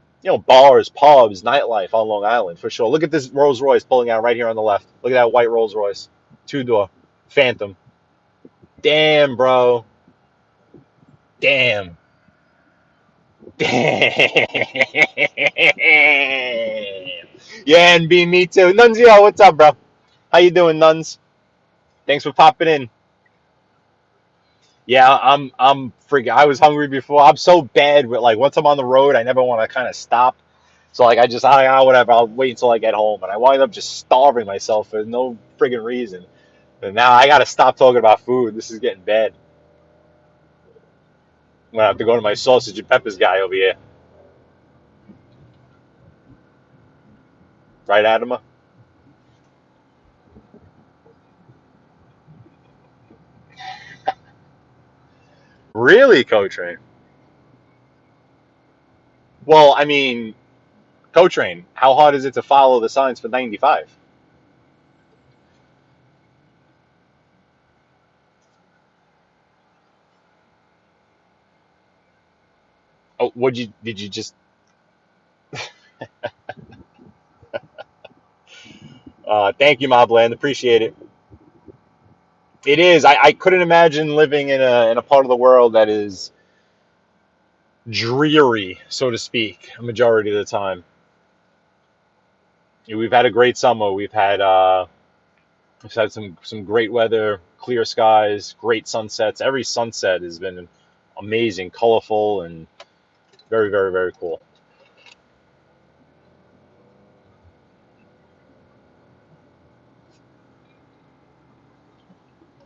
bars, pubs, nightlife on Long Island for sure. Look at this Rolls Royce pulling out right here on the left. Look at that white Rolls Royce, 2-door, Phantom. Damn, bro. Damn. Yeah, and be me too. Nunzio, what's up, bro? How you doing, Nuns? Thanks for popping in. Yeah, I'm freaking. I was hungry before. I'm so bad with like once I'm on the road, I never want to kind of stop. So like whatever. I'll wait until I get home, and I wind up just starving myself for no friggin' reason. And now I gotta stop talking about food. This is getting bad. I'm gonna have to go to my sausage and peppers guy over here. Right, Adama? Really, Co-Train? Well, I mean, Co-Train, how hard is it to follow the signs for 95? Oh, did you just, thank you, Mobland, appreciate it. It is, I couldn't imagine living in a part of the world that is dreary, so to speak, a majority of the time. We've had a great summer. We've had some great weather, clear skies, great sunsets. Every sunset has been amazing, colorful, and very, very, very cool.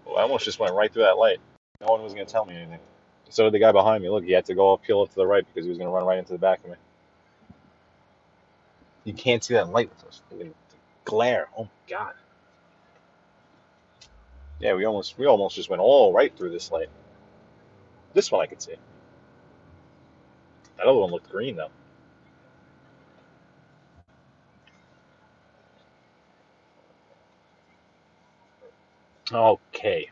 Well, I almost just went right through that light. No one was going to tell me anything. So did the guy behind me. Look, he had to go peel up to the right because he was going to run right into the back of me. You can't see that light with us. Glare. Oh, God. Yeah, we almost just went all right through this light. This one I could see. That other one looked green, though. Okay.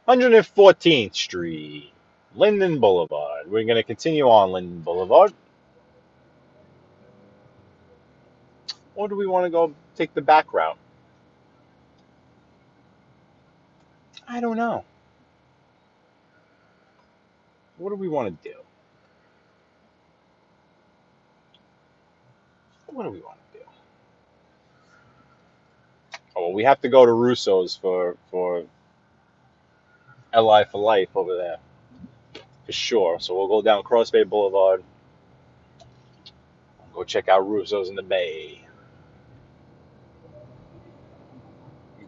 114th Street, Linden Boulevard. We're going to continue on Linden Boulevard. Or do we want to go take the back route? I don't know. What do we want to do? What do we want to do? Oh, well, we have to go to Russo's for LI for life over there. For sure. So we'll go down Cross Bay Boulevard. Go check out Russo's in the Bay.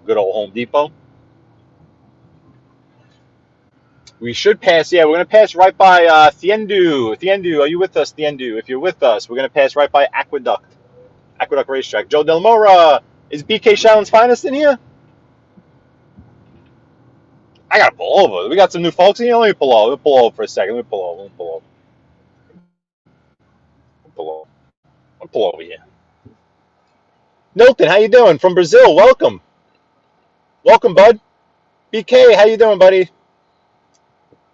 Good old Home Depot. We should pass, yeah, we're going to pass right by Thiendu. Thiendu, are you with us, Thiendu? If you're with us, we're going to pass right by Aqueduct Racetrack. Joe Del Mora, is BK Shallon's Finest in here? I got to pull over. We got some new folks in here. Let me pull over. Let me pull over for a second. Let me pull over. I'll pull over here. Milton, how you doing? From Brazil, welcome. Welcome, bud. BK, how you doing, buddy?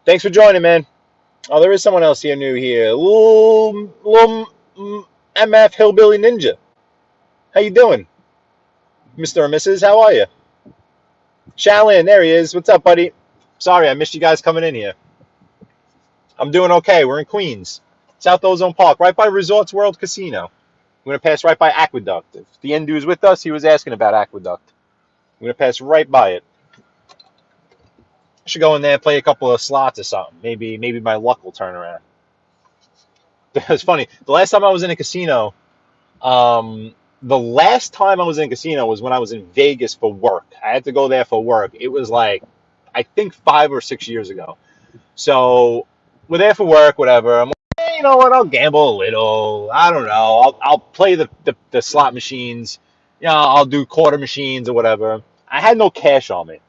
Thanks for joining, man. Oh, there is someone else here new here. MF Hillbilly Ninja. How you doing? Mr. and Mrs., how are you? Shallon, there he is. What's up, buddy? Sorry, I missed you guys coming in here. I'm doing okay. We're in Queens. South Ozone Park, right by Resorts World Casino. We're going to pass right by Aqueduct. If the end dude is with us, he was asking about Aqueduct. We're going to pass right by it. I should go in there and play a couple of slots or something. Maybe my luck will turn around. It's funny. The last time I was in a casino, was when I was in Vegas for work. I had to go there for work. It was like, I think 5 or 6 years ago. So we're there for work, whatever. I'm like, hey, you know what? I'll gamble a little. I don't know. I'll play the slot machines. I'll do quarter machines or whatever. I had no cash on me.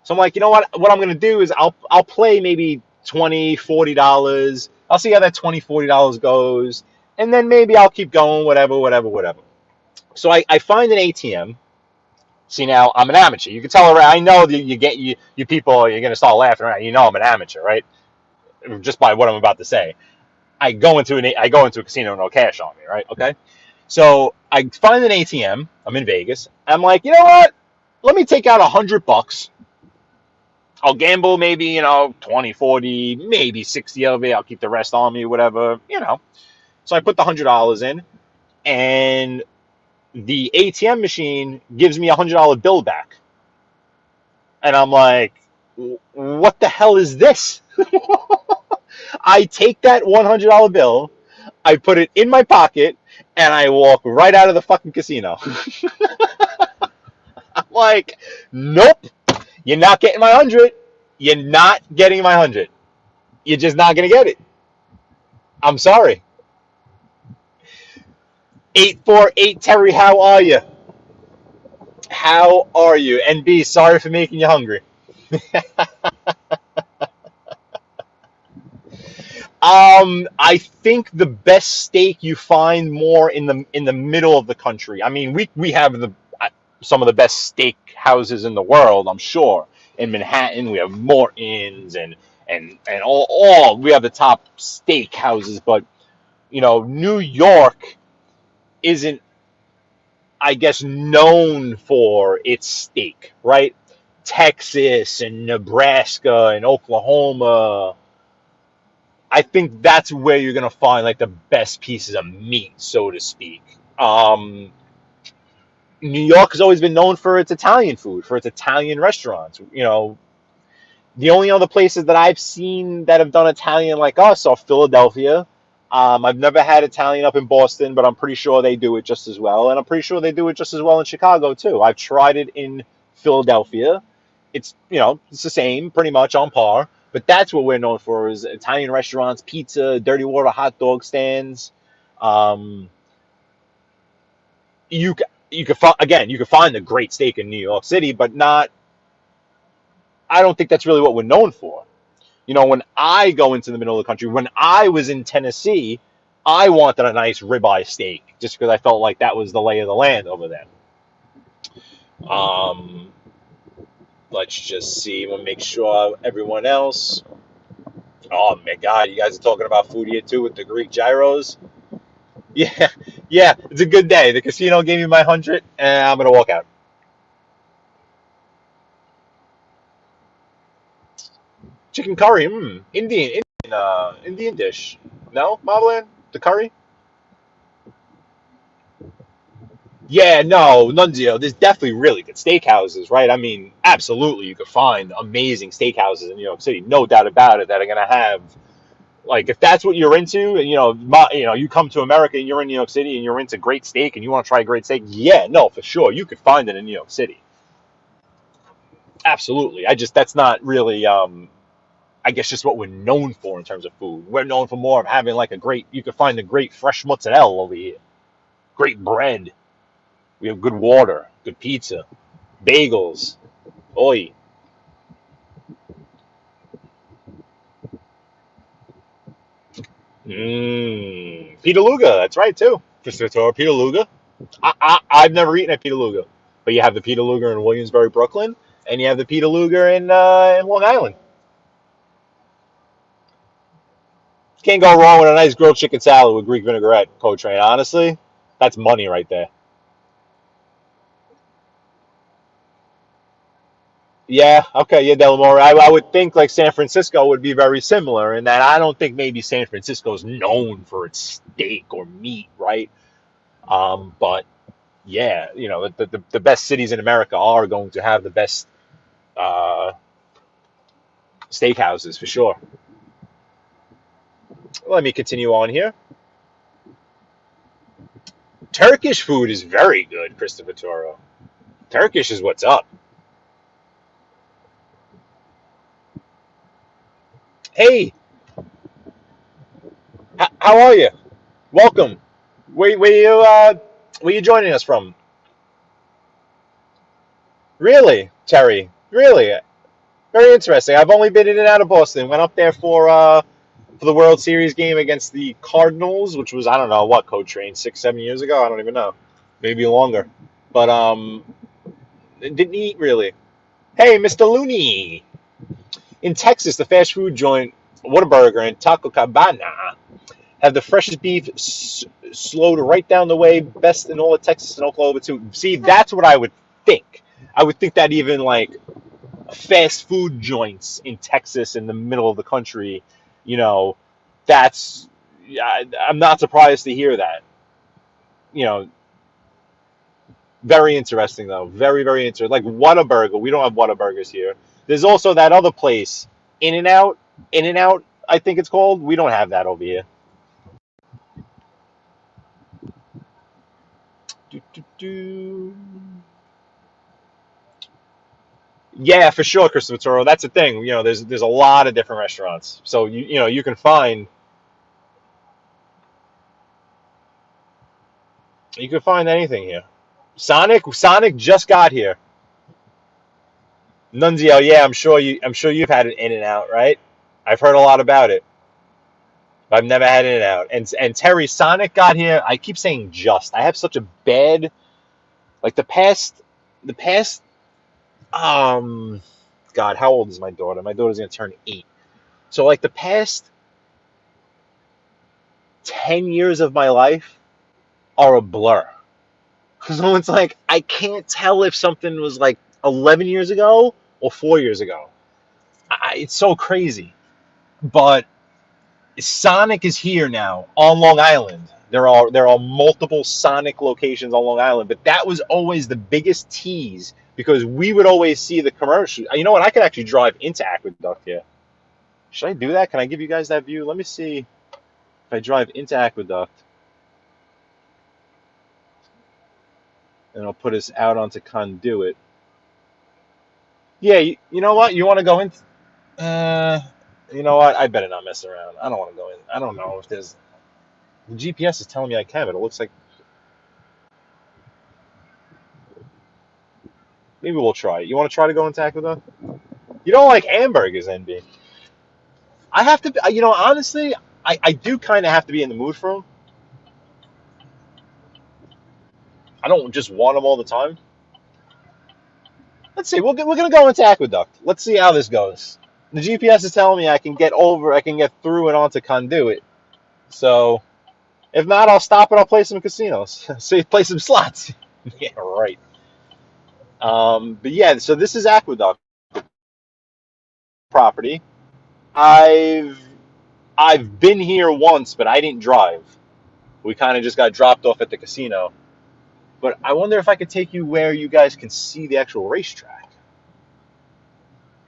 So I'm like, you know what? What I'm going to do is I'll play maybe $20, $40. I'll see how that $20, $40 goes, and then maybe I'll keep going, whatever. So I find an ATM. See, now I'm an amateur. You can tell, I know that you people, you're gonna start laughing, right? You know I'm an amateur, right? Just by what I'm about to say. I go into a casino with no cash on me, right? Okay. So I find an ATM. I'm in Vegas. I'm like, you know what? Let me take out $100. I'll gamble maybe, 20, 40, maybe 60 of it. I'll keep the rest on me, whatever. So I put the $100 in, and the ATM machine gives me $100 bill back. And I'm like, what the hell is this? I take that $100 bill, I put it in my pocket, and I walk right out of the fucking casino. I'm like, nope, you're not getting my 100. You're not getting my 100. You're just not going to get it. I'm sorry. 848 Terry, how are you? How are you? And B, sorry for making you hungry. I think the best steak you find more in the middle of the country. I mean, we have some of the best steak houses in the world, I'm sure. In Manhattan, we have Morton's and all we have the top steak houses, but New York isn't, I guess, known for its steak, right? Texas and Nebraska and Oklahoma, I think that's where you're gonna find like the best pieces of meat, so to speak. New York has always been known for its Italian food, for its Italian restaurants. The only other places that I've seen that have done Italian like us are Philadelphia. I've never had Italian up in Boston, but I'm pretty sure they do it just as well, and I'm pretty sure they do it just as well in Chicago too. I've tried it in Philadelphia. It's the same, pretty much on par. But that's what we're known for is Italian restaurants, pizza, dirty water, hot dog stands. Um, you you could again, you could find a great steak in New York City, but not. I don't think that's really what we're known for. When I go into the middle of the country, when I was in Tennessee, I wanted a nice ribeye steak just because I felt like that was the lay of the land over there. Let's just see. We'll make sure everyone else. Oh my God, you guys are talking about food here too with the Greek gyros. Yeah, yeah, it's a good day. The casino gave me my 100, and I'm gonna walk out. Chicken curry, Indian dish. No, Marlon, the curry. Yeah, no, Nunzio. There's definitely really good steakhouses, right? I mean, absolutely, you could find amazing steakhouses in New York City, no doubt about it. That are gonna have, like, if that's what you're into, and you come to America and you're in New York City and you're into great steak and you want to try a great steak, yeah, no, for sure, you could find it in New York City. Absolutely. That's not really, I guess, just what we're known for in terms of food. We're known for more of having like you could find a great fresh mozzarella over here, great bread. We have good water, good pizza, bagels. Oi. Peter Luga, that's right too. Christopher Peter Luga. I've never eaten at Peter Luga, but you have the Peter Luger in Williamsburg, Brooklyn, and you have the Peter Luger in Long Island. Can't go wrong with a nice grilled chicken salad with Greek vinaigrette, Coach Rain. Honestly, that's money right there. Yeah, okay, yeah, Delamore. I would think like San Francisco would be very similar in that I don't think maybe San Francisco is known for its steak or meat, right? But yeah, the best cities in America are going to have the best uh, steakhouses for sure. Let me continue on here. Turkish food is very good, Christopher Toro. Turkish is what's up. Hey, how are you? Welcome. Where you joining us from? Really, Terry? Really? Very interesting. I've only been in and out of Boston. Went up there for for the World Series game against the Cardinals, which was, I don't know what, Coach Train, 6, 7 years ago. I don't even know, maybe longer. But didn't eat really. Hey, Mr. Looney. In Texas, the fast food joint Whataburger and Taco Cabana have the freshest beef slowed right down the way, best in all of Texas and Oklahoma too. See, that's what I would think. I would think that even like fast food joints in Texas in the middle of the country, you know, that's I'm not surprised to hear that. You know, very interesting though. Very, very interesting. Like Whataburger, we don't have Whataburgers here. There's also that other place, In and Out, In and Out, I think it's called. We don't have that over here. Do, do, do. Yeah, for sure, Christopher Toro. That's the thing. You know, there's a lot of different restaurants, so you know you can find anything here. Sonic just got here. Nunzio, yeah, I'm sure you've had an In and Out, right? I've heard a lot about it. But I've never had In and Out. And Terry, Sonic got here. I keep saying just. I have such a bad, like the past God, how old is my daughter? My daughter's gonna turn 8. So like the past 10 years of my life are a blur. So it's like I can't tell if something was like 11 years ago or 4 years ago. It's so crazy. But Sonic is here now on Long Island. There are multiple Sonic locations on Long Island, but that was always the biggest tease because we would always see the commercial. You know what? I could actually drive into Aqueduct here. Should I do that? Can I give you guys that view? Let me see if I drive into Aqueduct, and I'll put us out onto Conduit. Yeah, you know what? You want to go in? You know what? I better not mess around. I don't want to go in. I don't know if there's. The GPS is telling me I can, but it looks like maybe we'll try it. You want to try to go into Aqueduct? You don't like hamburgers, NB. I have to, honestly, I do kind of have to be in the mood for them. I don't just want them all the time. Let's see. We're going to go into Aqueduct. Let's see how this goes. The GPS is telling me I can get through and onto Conduit. So, if not, I'll stop and I'll play some casinos. See, play some slots. Yeah, right. But yeah, so this is Aqueduct property. I've been here once, but I didn't drive. We kind of just got dropped off at the casino. But I wonder if I could take you where you guys can see the actual racetrack.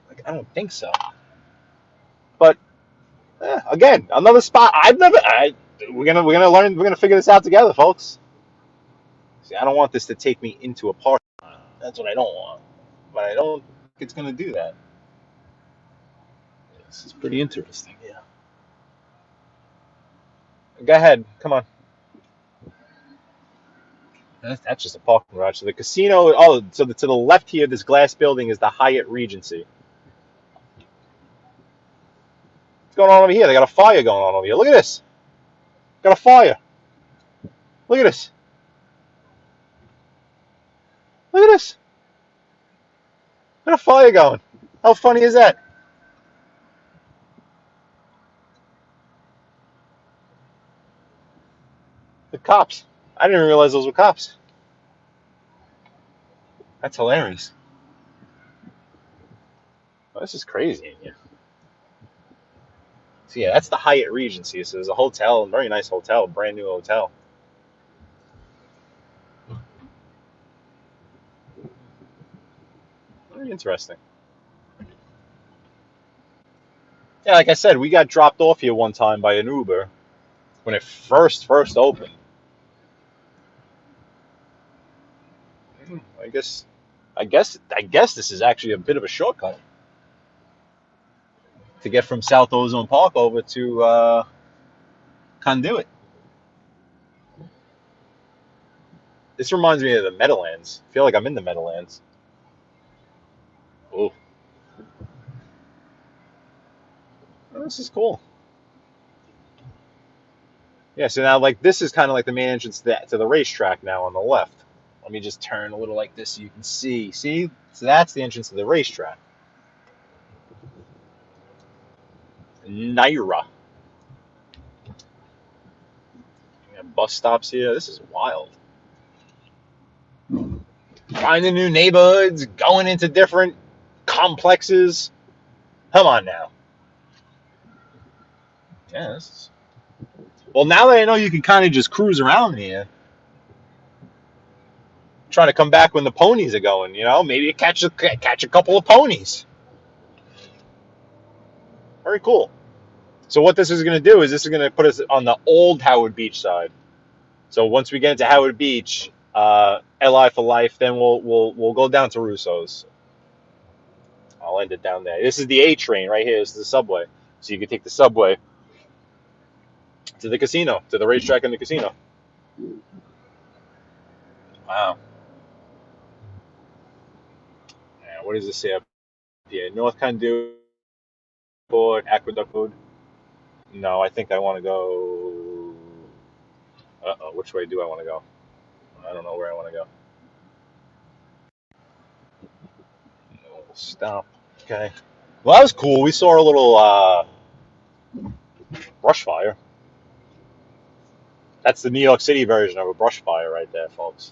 Like, I don't think so. But again, another spot we're gonna learn. We're gonna figure this out together, folks. See, I don't want this to take me into a park. That's what I don't want. But I don't think it's gonna do that. This is pretty interesting. Yeah. Go ahead. Come on. That's just a parking garage. So the casino. Oh, so to the left here, this glass building is the Hyatt Regency. What's going on over here? They got a fire going on over here. Look at this. Got a fire. Look at this. Look at this. Got a fire going. How funny is that? The cops. I didn't even realize those were cops. That's hilarious. Oh, this is crazy in here. So yeah, that's the Hyatt Regency. So there's a hotel, a very nice hotel, brand new hotel. Very interesting. Yeah, like I said, we got dropped off here one time by an Uber when it first opened. I guess this is actually a bit of a shortcut to get from South Ozone Park over to Conduit. This reminds me of the Meadowlands. I feel like I'm in the Meadowlands. Oh, this is cool. Yeah, so now like this is kind of like the main entrance to the racetrack now on the left. Let me just turn a little like this so you can see. See? So that's the entrance to the racetrack. Naira. We have bus stops here. This is wild. Finding new neighborhoods, going into different complexes. Come on now. Yes. Well, now that I know you can kind of just cruise around here, trying to come back when the ponies are going, maybe catch a couple of ponies. Very cool. So what this is going to do is this is going to put us on the old Howard Beach side. So once we get into Howard Beach, LI for life, then we'll go down to Russo's. I'll end it down there. This is the A train right here. This is the subway. So you can take the subway to the casino, to the racetrack and the casino. Wow. Yeah, what does this say up here? North Conduit, Aqueduct Road. No, I think I want to go. Which way do I want to go? I don't know where I want to go. We'll stop. Okay. Well, that was cool. We saw a little brush fire. That's the New York City version of a brush fire right there, folks.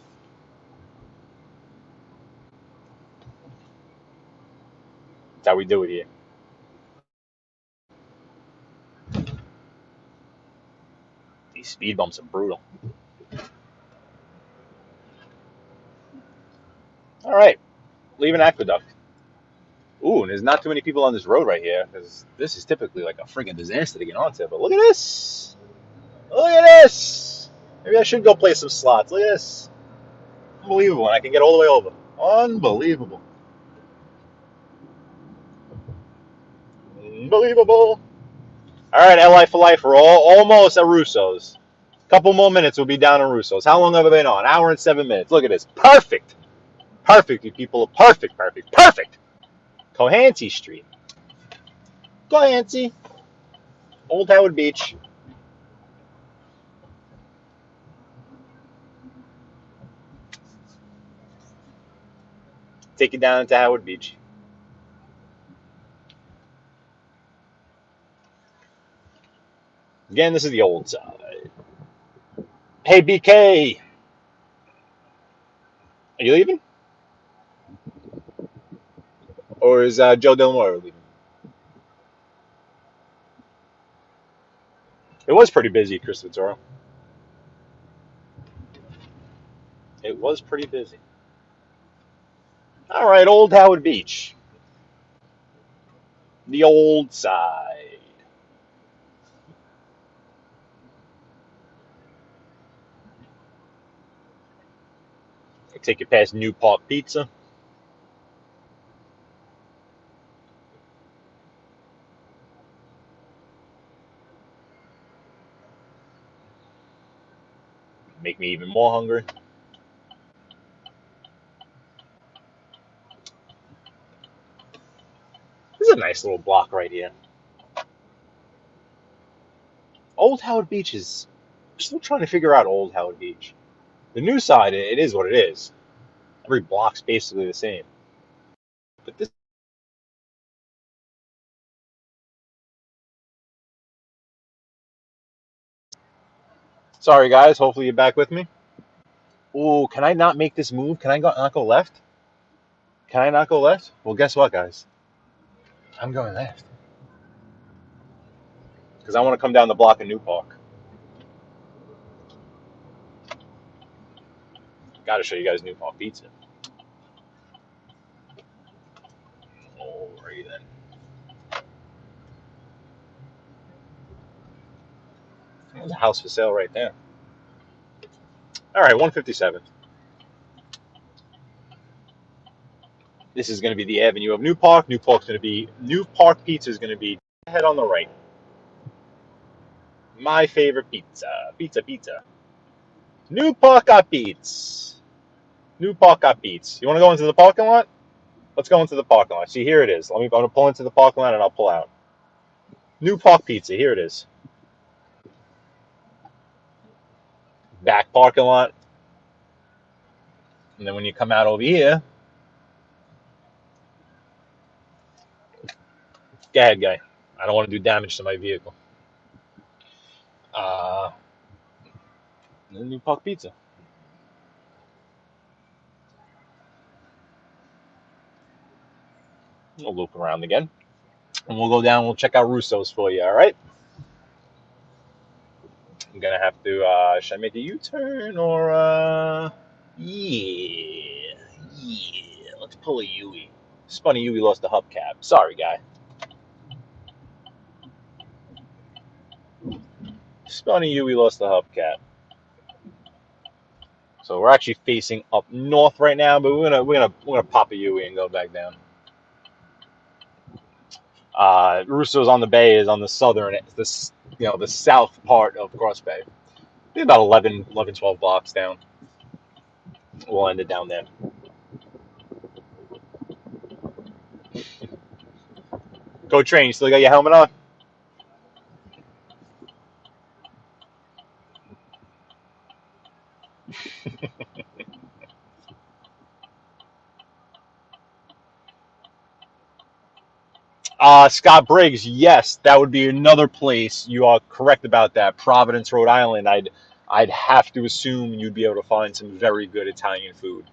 That's how we do it here. These speed bumps are brutal. All right, leaving Aqueduct. Ooh, and there's not too many people on this road right here, because this is typically like a friggin' disaster to get onto. But look at this! Look at this! Maybe I should go play some slots. Look at this. Unbelievable, and I can get all the way over. Unbelievable. Unbelievable. All right, LI for life. We're almost at Russo's. Couple more minutes, we'll be down in Russo's. How long have I been on? An hour and 7 minutes. Look at this. Perfect. Perfect, you people. Perfect, perfect, perfect. Cohansey Street. Cohansey. Old Howard Beach. Take you down to Howard Beach. Again, this is the old side. Hey, BK. Are you leaving? Or is Joe Del Moro leaving? It was pretty busy, Chris Vitoro. It was pretty busy. All right, Old Howard Beach. The old side. I'll take you past New Park Pizza. Make me even more hungry. This is a nice little block right here. Old Howard Beach is... I'm still trying to figure out Old Howard Beach. The new side, it is what it is. Every block's basically the same. But this... Sorry, guys. Hopefully you're back with me. Ooh, can I not make this move? Can I not go left? Can I not go left? Well, guess what, guys? I'm going left. Because I want to come down the block in New Park. Got to show you guys New Park Pizza. Alrighty then. There's a house for sale right there. All right, 157. This is going to be the avenue of New Park. New Park Pizza is going to be head on the right. My favorite pizza. Pizza. New Park got Beats. New Park got Beats. You want to go into the parking lot? Let's go into the parking lot. See, here it is. I'm going to pull into the parking lot and I'll pull out. New Park Pizza. Here it is. back parking lot. And then when you come out over here, go ahead, guy. I don't want to do damage to my vehicle. Uh, then you park pizza. We'll loop around again. And we'll go down, we'll check out Russo's for you, all right? I'm going to have to, should I make a U-turn or, yeah, let's pull a Yui. Spunny Yui lost the hubcap. Sorry, guy. Spunny Yui lost the hubcap. So we're actually facing up north right now, but we're gonna pop a Yui and go back down. Russo's on the bay is on the southern, the south part of Cross Bay. Maybe about 11, 12 blocks down. We'll end it down there. Go train. You still got your helmet on? Scott Briggs, yes, that would be another place. You are correct about that. Providence, Rhode Island. I'd have to assume you'd be able to find some very good Italian food.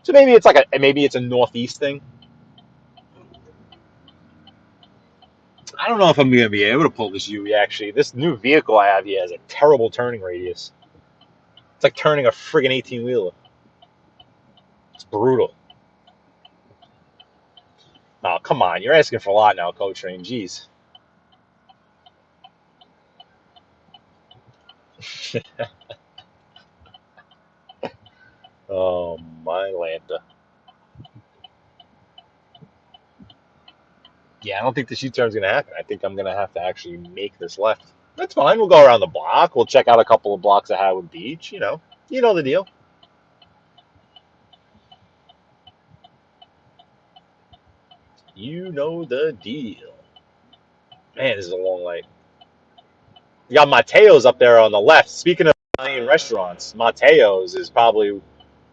So maybe it's a northeast thing. I don't know if I'm gonna be able to pull this Yui. Actually, this new vehicle I have here has a terrible turning radius. It's like turning a friggin' 18-wheeler. It's brutal. Oh, come on. You're asking for a lot now, Coach Train. Jeez. Oh, my Lanta. Yeah, I don't think this U-turn's going to happen. I think I'm going to have to actually make this left. That's fine. We'll go around the block. We'll check out a couple of blocks of Howard Beach. You know the deal. You know the deal. Man, this is a long night. You got Mateo's up there on the left. Speaking of Italian restaurants, Mateo's is probably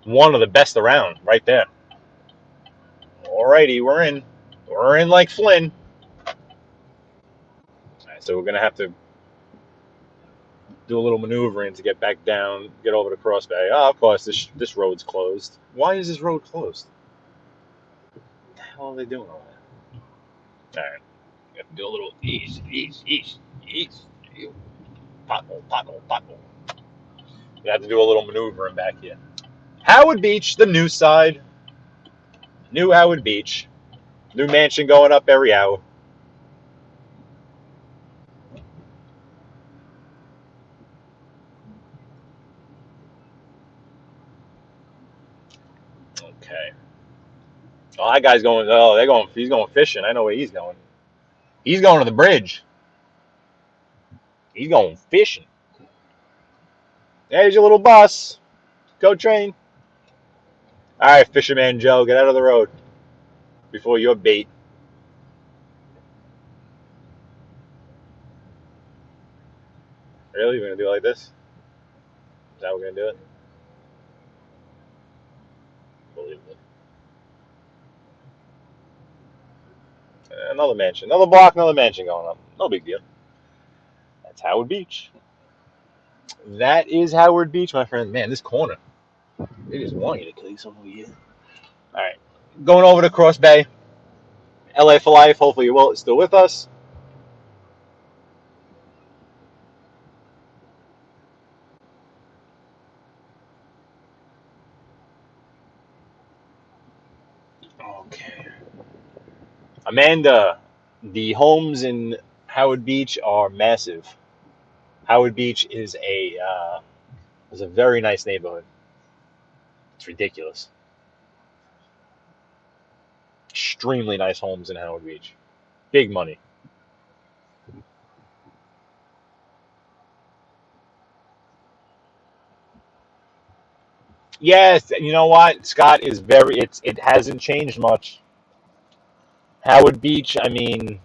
one of the best around right there. Alrighty, we're in. We're in like Flynn. Alright, so we're going to have to do a little maneuvering to get back down, get over to Cross Bay. Oh, of course, this road's closed. Why is this road closed? What the hell are they doing over there? Alright, we have to do a little east. Pothole. We have to do a little maneuvering back here. Howard Beach, the new side. New Howard Beach. New mansion going up every hour. Okay. Oh, that guy's going. Oh, he's going fishing. I know where he's going. He's going to the bridge. He's going fishing. There's your little bus. Go train. All right, Fisherman Joe, get out of the road before you're bait. Really? We're going to do it like this? Is that how we're going to do it? Unbelievable. Another mansion. Another block, another mansion going up. No big deal. That's Howard Beach. That is Howard Beach, my friend. Man, this corner. They just want you to kill someone over here. All right. Going over to Cross Bay. LA for life. Hopefully you're still with us. Okay. Amanda, the homes in Howard Beach are massive. Howard Beach is a very nice neighborhood. It's ridiculous. Extremely nice homes in Howard Beach. Big money. Yes, you know what? Scott is it hasn't changed much. Howard Beach, I mean,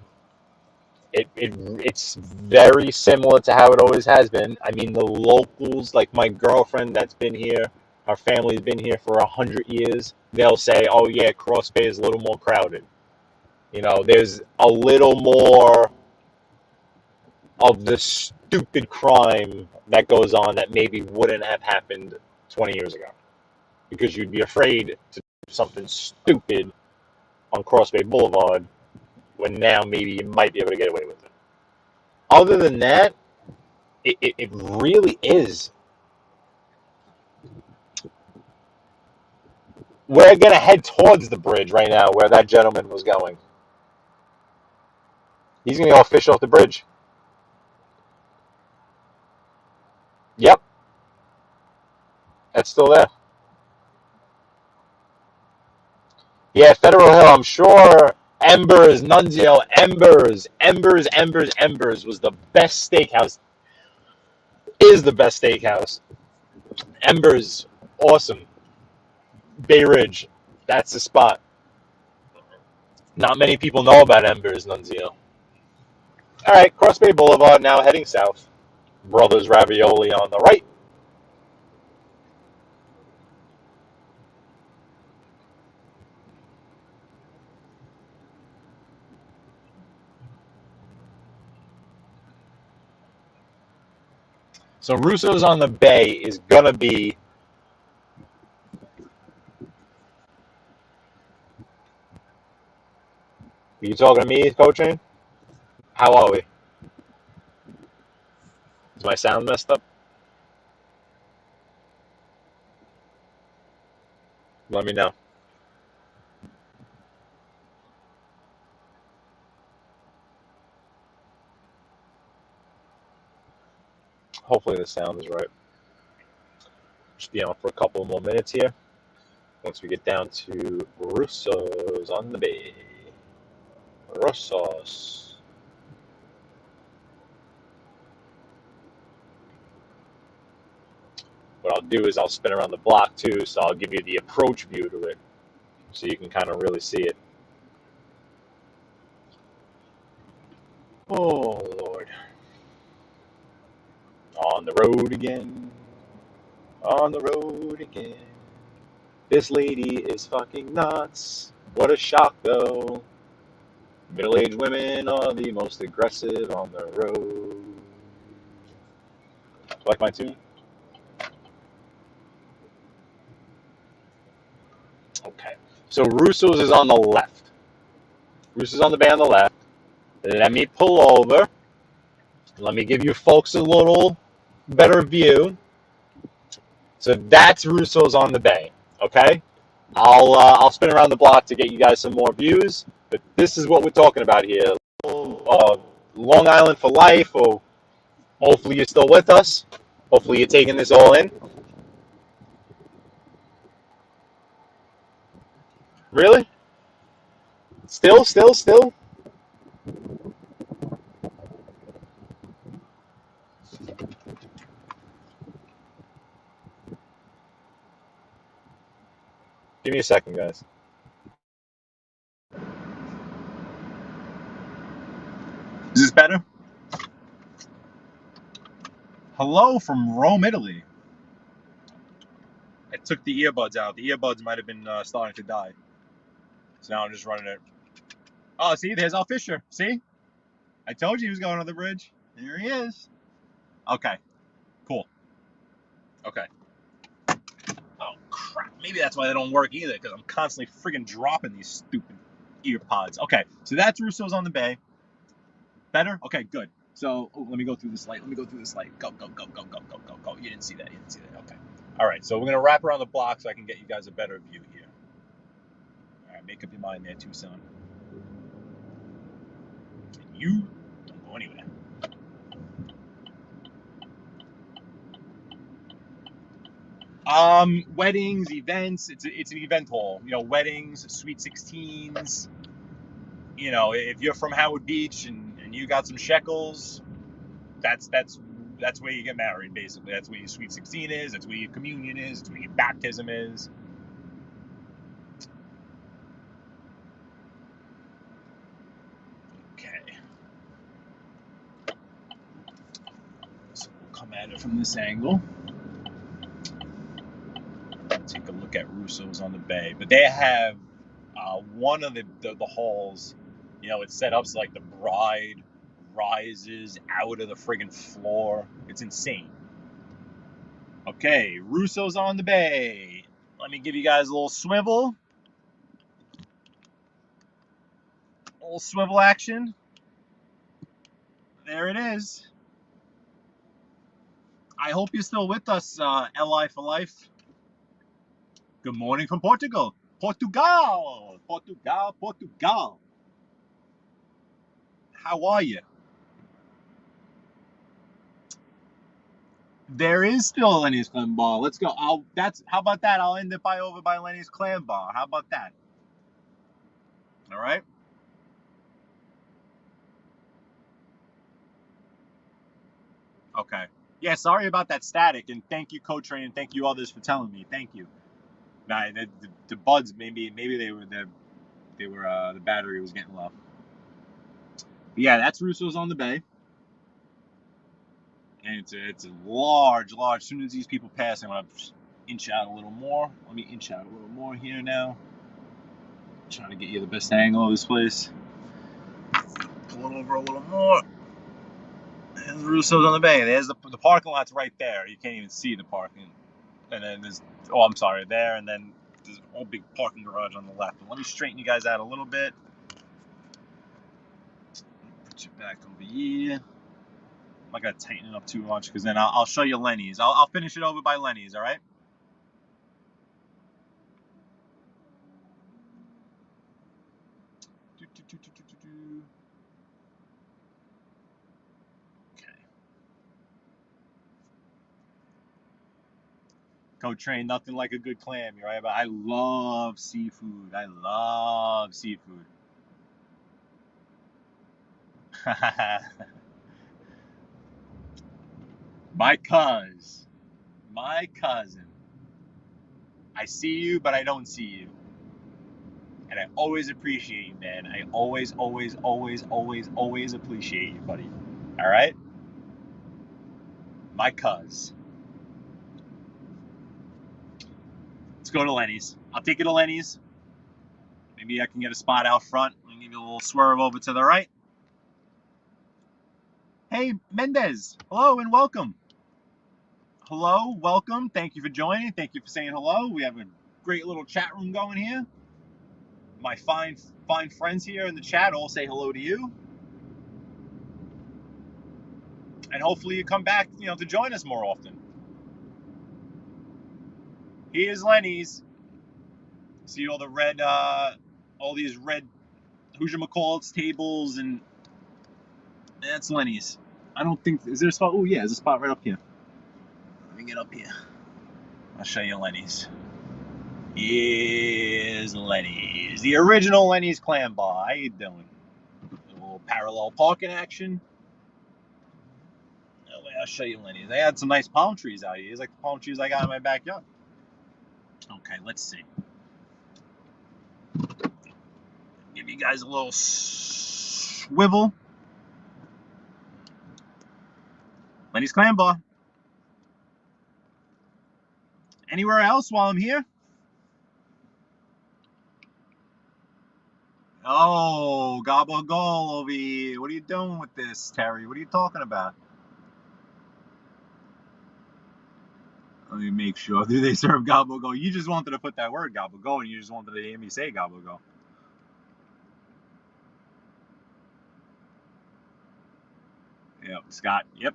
It's very similar to how it always has been. I mean, the locals, like my girlfriend that's been here, our family's been here for 100 years. They'll say, "Oh yeah, Cross Bay is a little more crowded. You know, there's a little more of the stupid crime that goes on that maybe wouldn't have happened 20 years ago because you'd be afraid to do something stupid on Cross Bay Boulevard when now maybe you might be able to get away with it." Other than that, it really is. We're going to head towards the bridge right now where that gentleman was going. He's going to go fish off the bridge. Yep, that's still there. Yeah, Federal Hill, I'm sure. Embers, Nunzio, Embers was the best steakhouse. Is the best steakhouse. Embers, awesome. Bay Ridge, that's the spot. Not many people know about Embers, Nunzio. All right, Cross Bay Boulevard, now heading south. Brothers Ravioli on the right. So Russo's on the Bay is going to be... Are you talking to me, Coach Shane? How are we? Is my sound messed up? Let me know. Hopefully the sound is right. Just be on for a couple more minutes here. Once we get down to Russo's on the Bay. Russo's. What I'll do is I'll spin around the block too, so I'll give you the approach view to it, so you can kind of really see it. Oh, Lord. On the road again. On the road again. This lady is fucking nuts. What a shock, though. Middle-aged women are the most aggressive on the road. Like my tune? Okay. So Russo's is on the left. Russo's on the bay on the left. Let me pull over. Let me give you folks a little better view. So that's Russo's on the bay. Okay. I'll spin around the block to get you guys some more views. But this is what we're talking about here. Long Island for life. Or hopefully you're still with us. Hopefully you're taking this all in. Really? Still? Give me a second, guys. Is this better? Hello from Rome, Italy. I took the earbuds out. The earbuds might have been starting to die. So now I'm just running it. Oh, see, there's our Fisher. See? I told you he was going on the bridge. There he is. Okay. Cool. Okay. Oh, crap. Maybe that's why they don't work either, because I'm constantly friggin' dropping these stupid earpods. Okay, so that's Russo's on the Bay. Better? Okay, good. So, let me go through this light. Go. You didn't see that. Okay. All right, so we're going to wrap around the block so I can get you guys a better view here. All right, make up your mind there, Tucson. And you don't go anywhere. Weddings, events. It's an event hall. You know, weddings, sweet 16s. You know, if you're from Howard Beach and you got some shekels, that's where you get married, basically. That's where your sweet 16 is. That's where your communion is. That's where your baptism is. Okay. at it from this angle. Take a look at Russo's on the bay. But they have one of the halls, you know, it's set up so like the bride rises out of the friggin' floor. It's insane. Okay, Russo's on the bay. Let me give you guys a little swivel. A little swivel action. There it is. I hope you're still with us, LI for life. Good morning from Portugal. Portugal! Portugal, Portugal. How are you? There is still a Lenny's Clam Bar. Let's go. How about that? I'll end it over by Lenny's Clam Bar. How about that? All right. Okay. Yeah. Sorry about that static, and thank you, Coach Rain, and thank you others for telling me. Thank you. Nah, the buds maybe they were the battery was getting low. But yeah, that's Russo's on the bay. And it's a large. As soon as these people pass, I'm gonna inch out a little more. Let me inch out a little more here now. Trying to get you the best angle of this place. Pull it over a little more. And Russo's on the bay. There's the parking lot's right there. You can't even see the parking. And then there's I'm sorry, there, and then there's a whole big parking garage on the left. But let me straighten you guys out a little bit. Put you back over here. I'm not gonna tighten it up too much because then I'll show you Lenny's. I'll finish it over by Lenny's, all right? Okay. Coach Train, nothing like a good clam, you're right? But I love seafood. I love seafood. My cousin. I see you, but I don't see you. And I always appreciate you, man. I always appreciate you, buddy. All right? My cuz. Let's go to Lenny's. I'll take you to Lenny's. Maybe I can get a spot out front. I'll give you a little swerve over to the right. Hey, Mendez. Hello and welcome. Hello, welcome. Thank you for joining. Thank you for saying hello. We have a great little chat room going here. My fine friends here in the chat all say hello to you. And hopefully you come back, to join us more often. Here's Lenny's. See all the red, all these red Hoosier-McCall's tables, and that's Lenny's. I don't think, is there a spot? Oh yeah, there's a spot right up here. Let me get up here. I'll show you Lenny's. Here's Lenny's. The original Lenny's Clam Bar. How you doing? A little parallel parking action. I'll show you Lenny's. They had some nice palm trees out here. It's like the palm trees I got in my backyard. Okay, let's see. Give you guys a little swivel. Lenny's Clam Bar. Anywhere else while I'm here? Oh, gobble goal over here. What are you doing with this, Terry? What are you talking about? Let me make sure. Do they serve gobble go? You just wanted to put that word gobble go, and you just wanted to hear me say gobble go. Yep, Scott. Yep.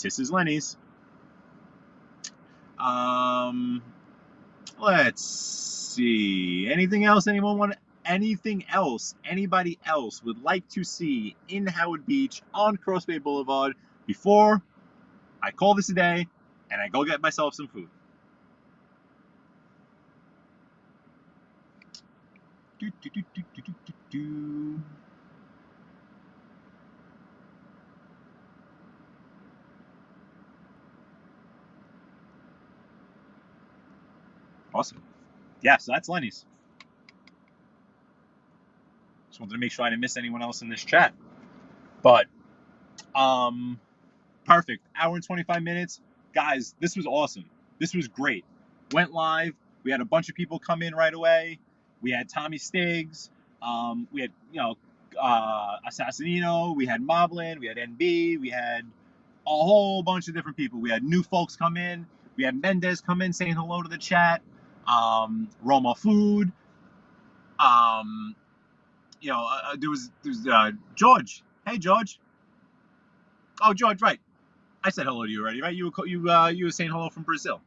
This is Lenny's. Let's see. Anything else? Anything else anybody else would like to see in Howard Beach on Cross Bay Boulevard before I call this a day and I go get myself some food? Awesome. Yeah, so that's Lenny's. Just wanted to make sure I didn't miss anyone else in this chat. But, Perfect. Hour and 25 minutes. Guys, this was awesome. This was great. Went live. We had a bunch of people come in right away. We had Tommy Stiggs. We had, Assassinino. We had Moblin. We had NB. We had a whole bunch of different people. We had new folks come in. We had Mendez come in saying hello to the chat. Roma Food. There was George. Hey, George. Oh, George, right. I said hello to you already, right? You were saying hello from Brazil.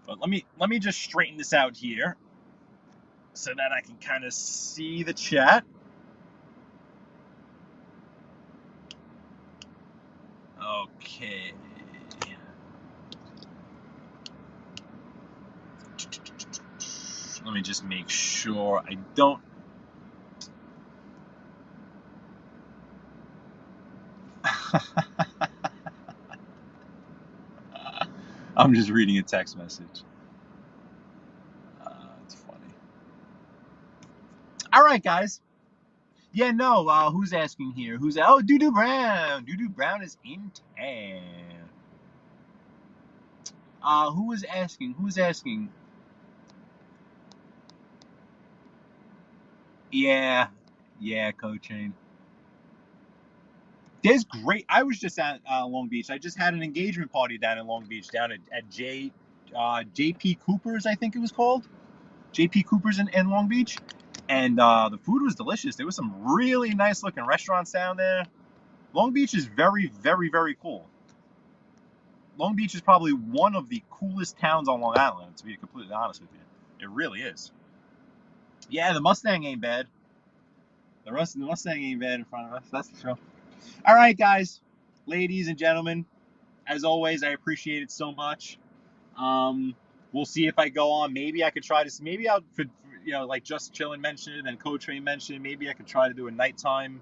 But let me just straighten this out here so that I can kind of see the chat. Okay. Let me just make sure I don't. I'm just reading a text message. It's funny. All right, guys. Yeah, no. Who's asking here? Oh, Doo Brown. Doo Brown is in town. Who is asking? Who's asking? Yeah, Co-Chain. There's great. I was just at Long Beach. I just had an engagement party down in Long Beach, down at JP Cooper's, I think it was called. JP Cooper's in Long Beach. And the food was delicious. There was some really nice looking restaurants down there. Long Beach is very, very, very cool. Long Beach is probably one of the coolest towns on Long Island, to be completely honest with you. It really is. Yeah, the Mustang ain't bad. The Mustang ain't bad in front of us, that's for sure. All right, guys, ladies and gentlemen, as always, I appreciate it so much. We'll see if I go on. Maybe I could try to. Maybe I'll, like Just Chillin' mentioned it and Co-Train mentioned it. Maybe I could try to do a nighttime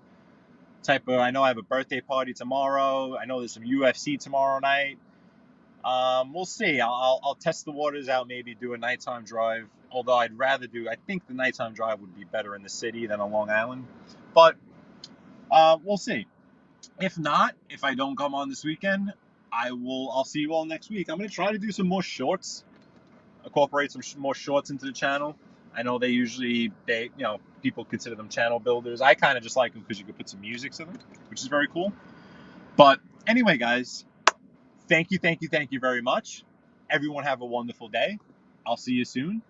type of. I know I have a birthday party tomorrow. I know there's some UFC tomorrow night. We'll see. I'll test the waters out. Maybe do a nighttime drive. Although I'd rather do. I think the nighttime drive would be better in the city than on Long Island. But we'll see. If not, if I don't come on this weekend, I'll see you all next week. I'm gonna try to do some more shorts, incorporate some more shorts into the channel. I know people consider them channel builders. I kind of just like them because you can put some music to them, which is very cool. But anyway, guys, thank you very much. Everyone have a wonderful day. I'll see you soon.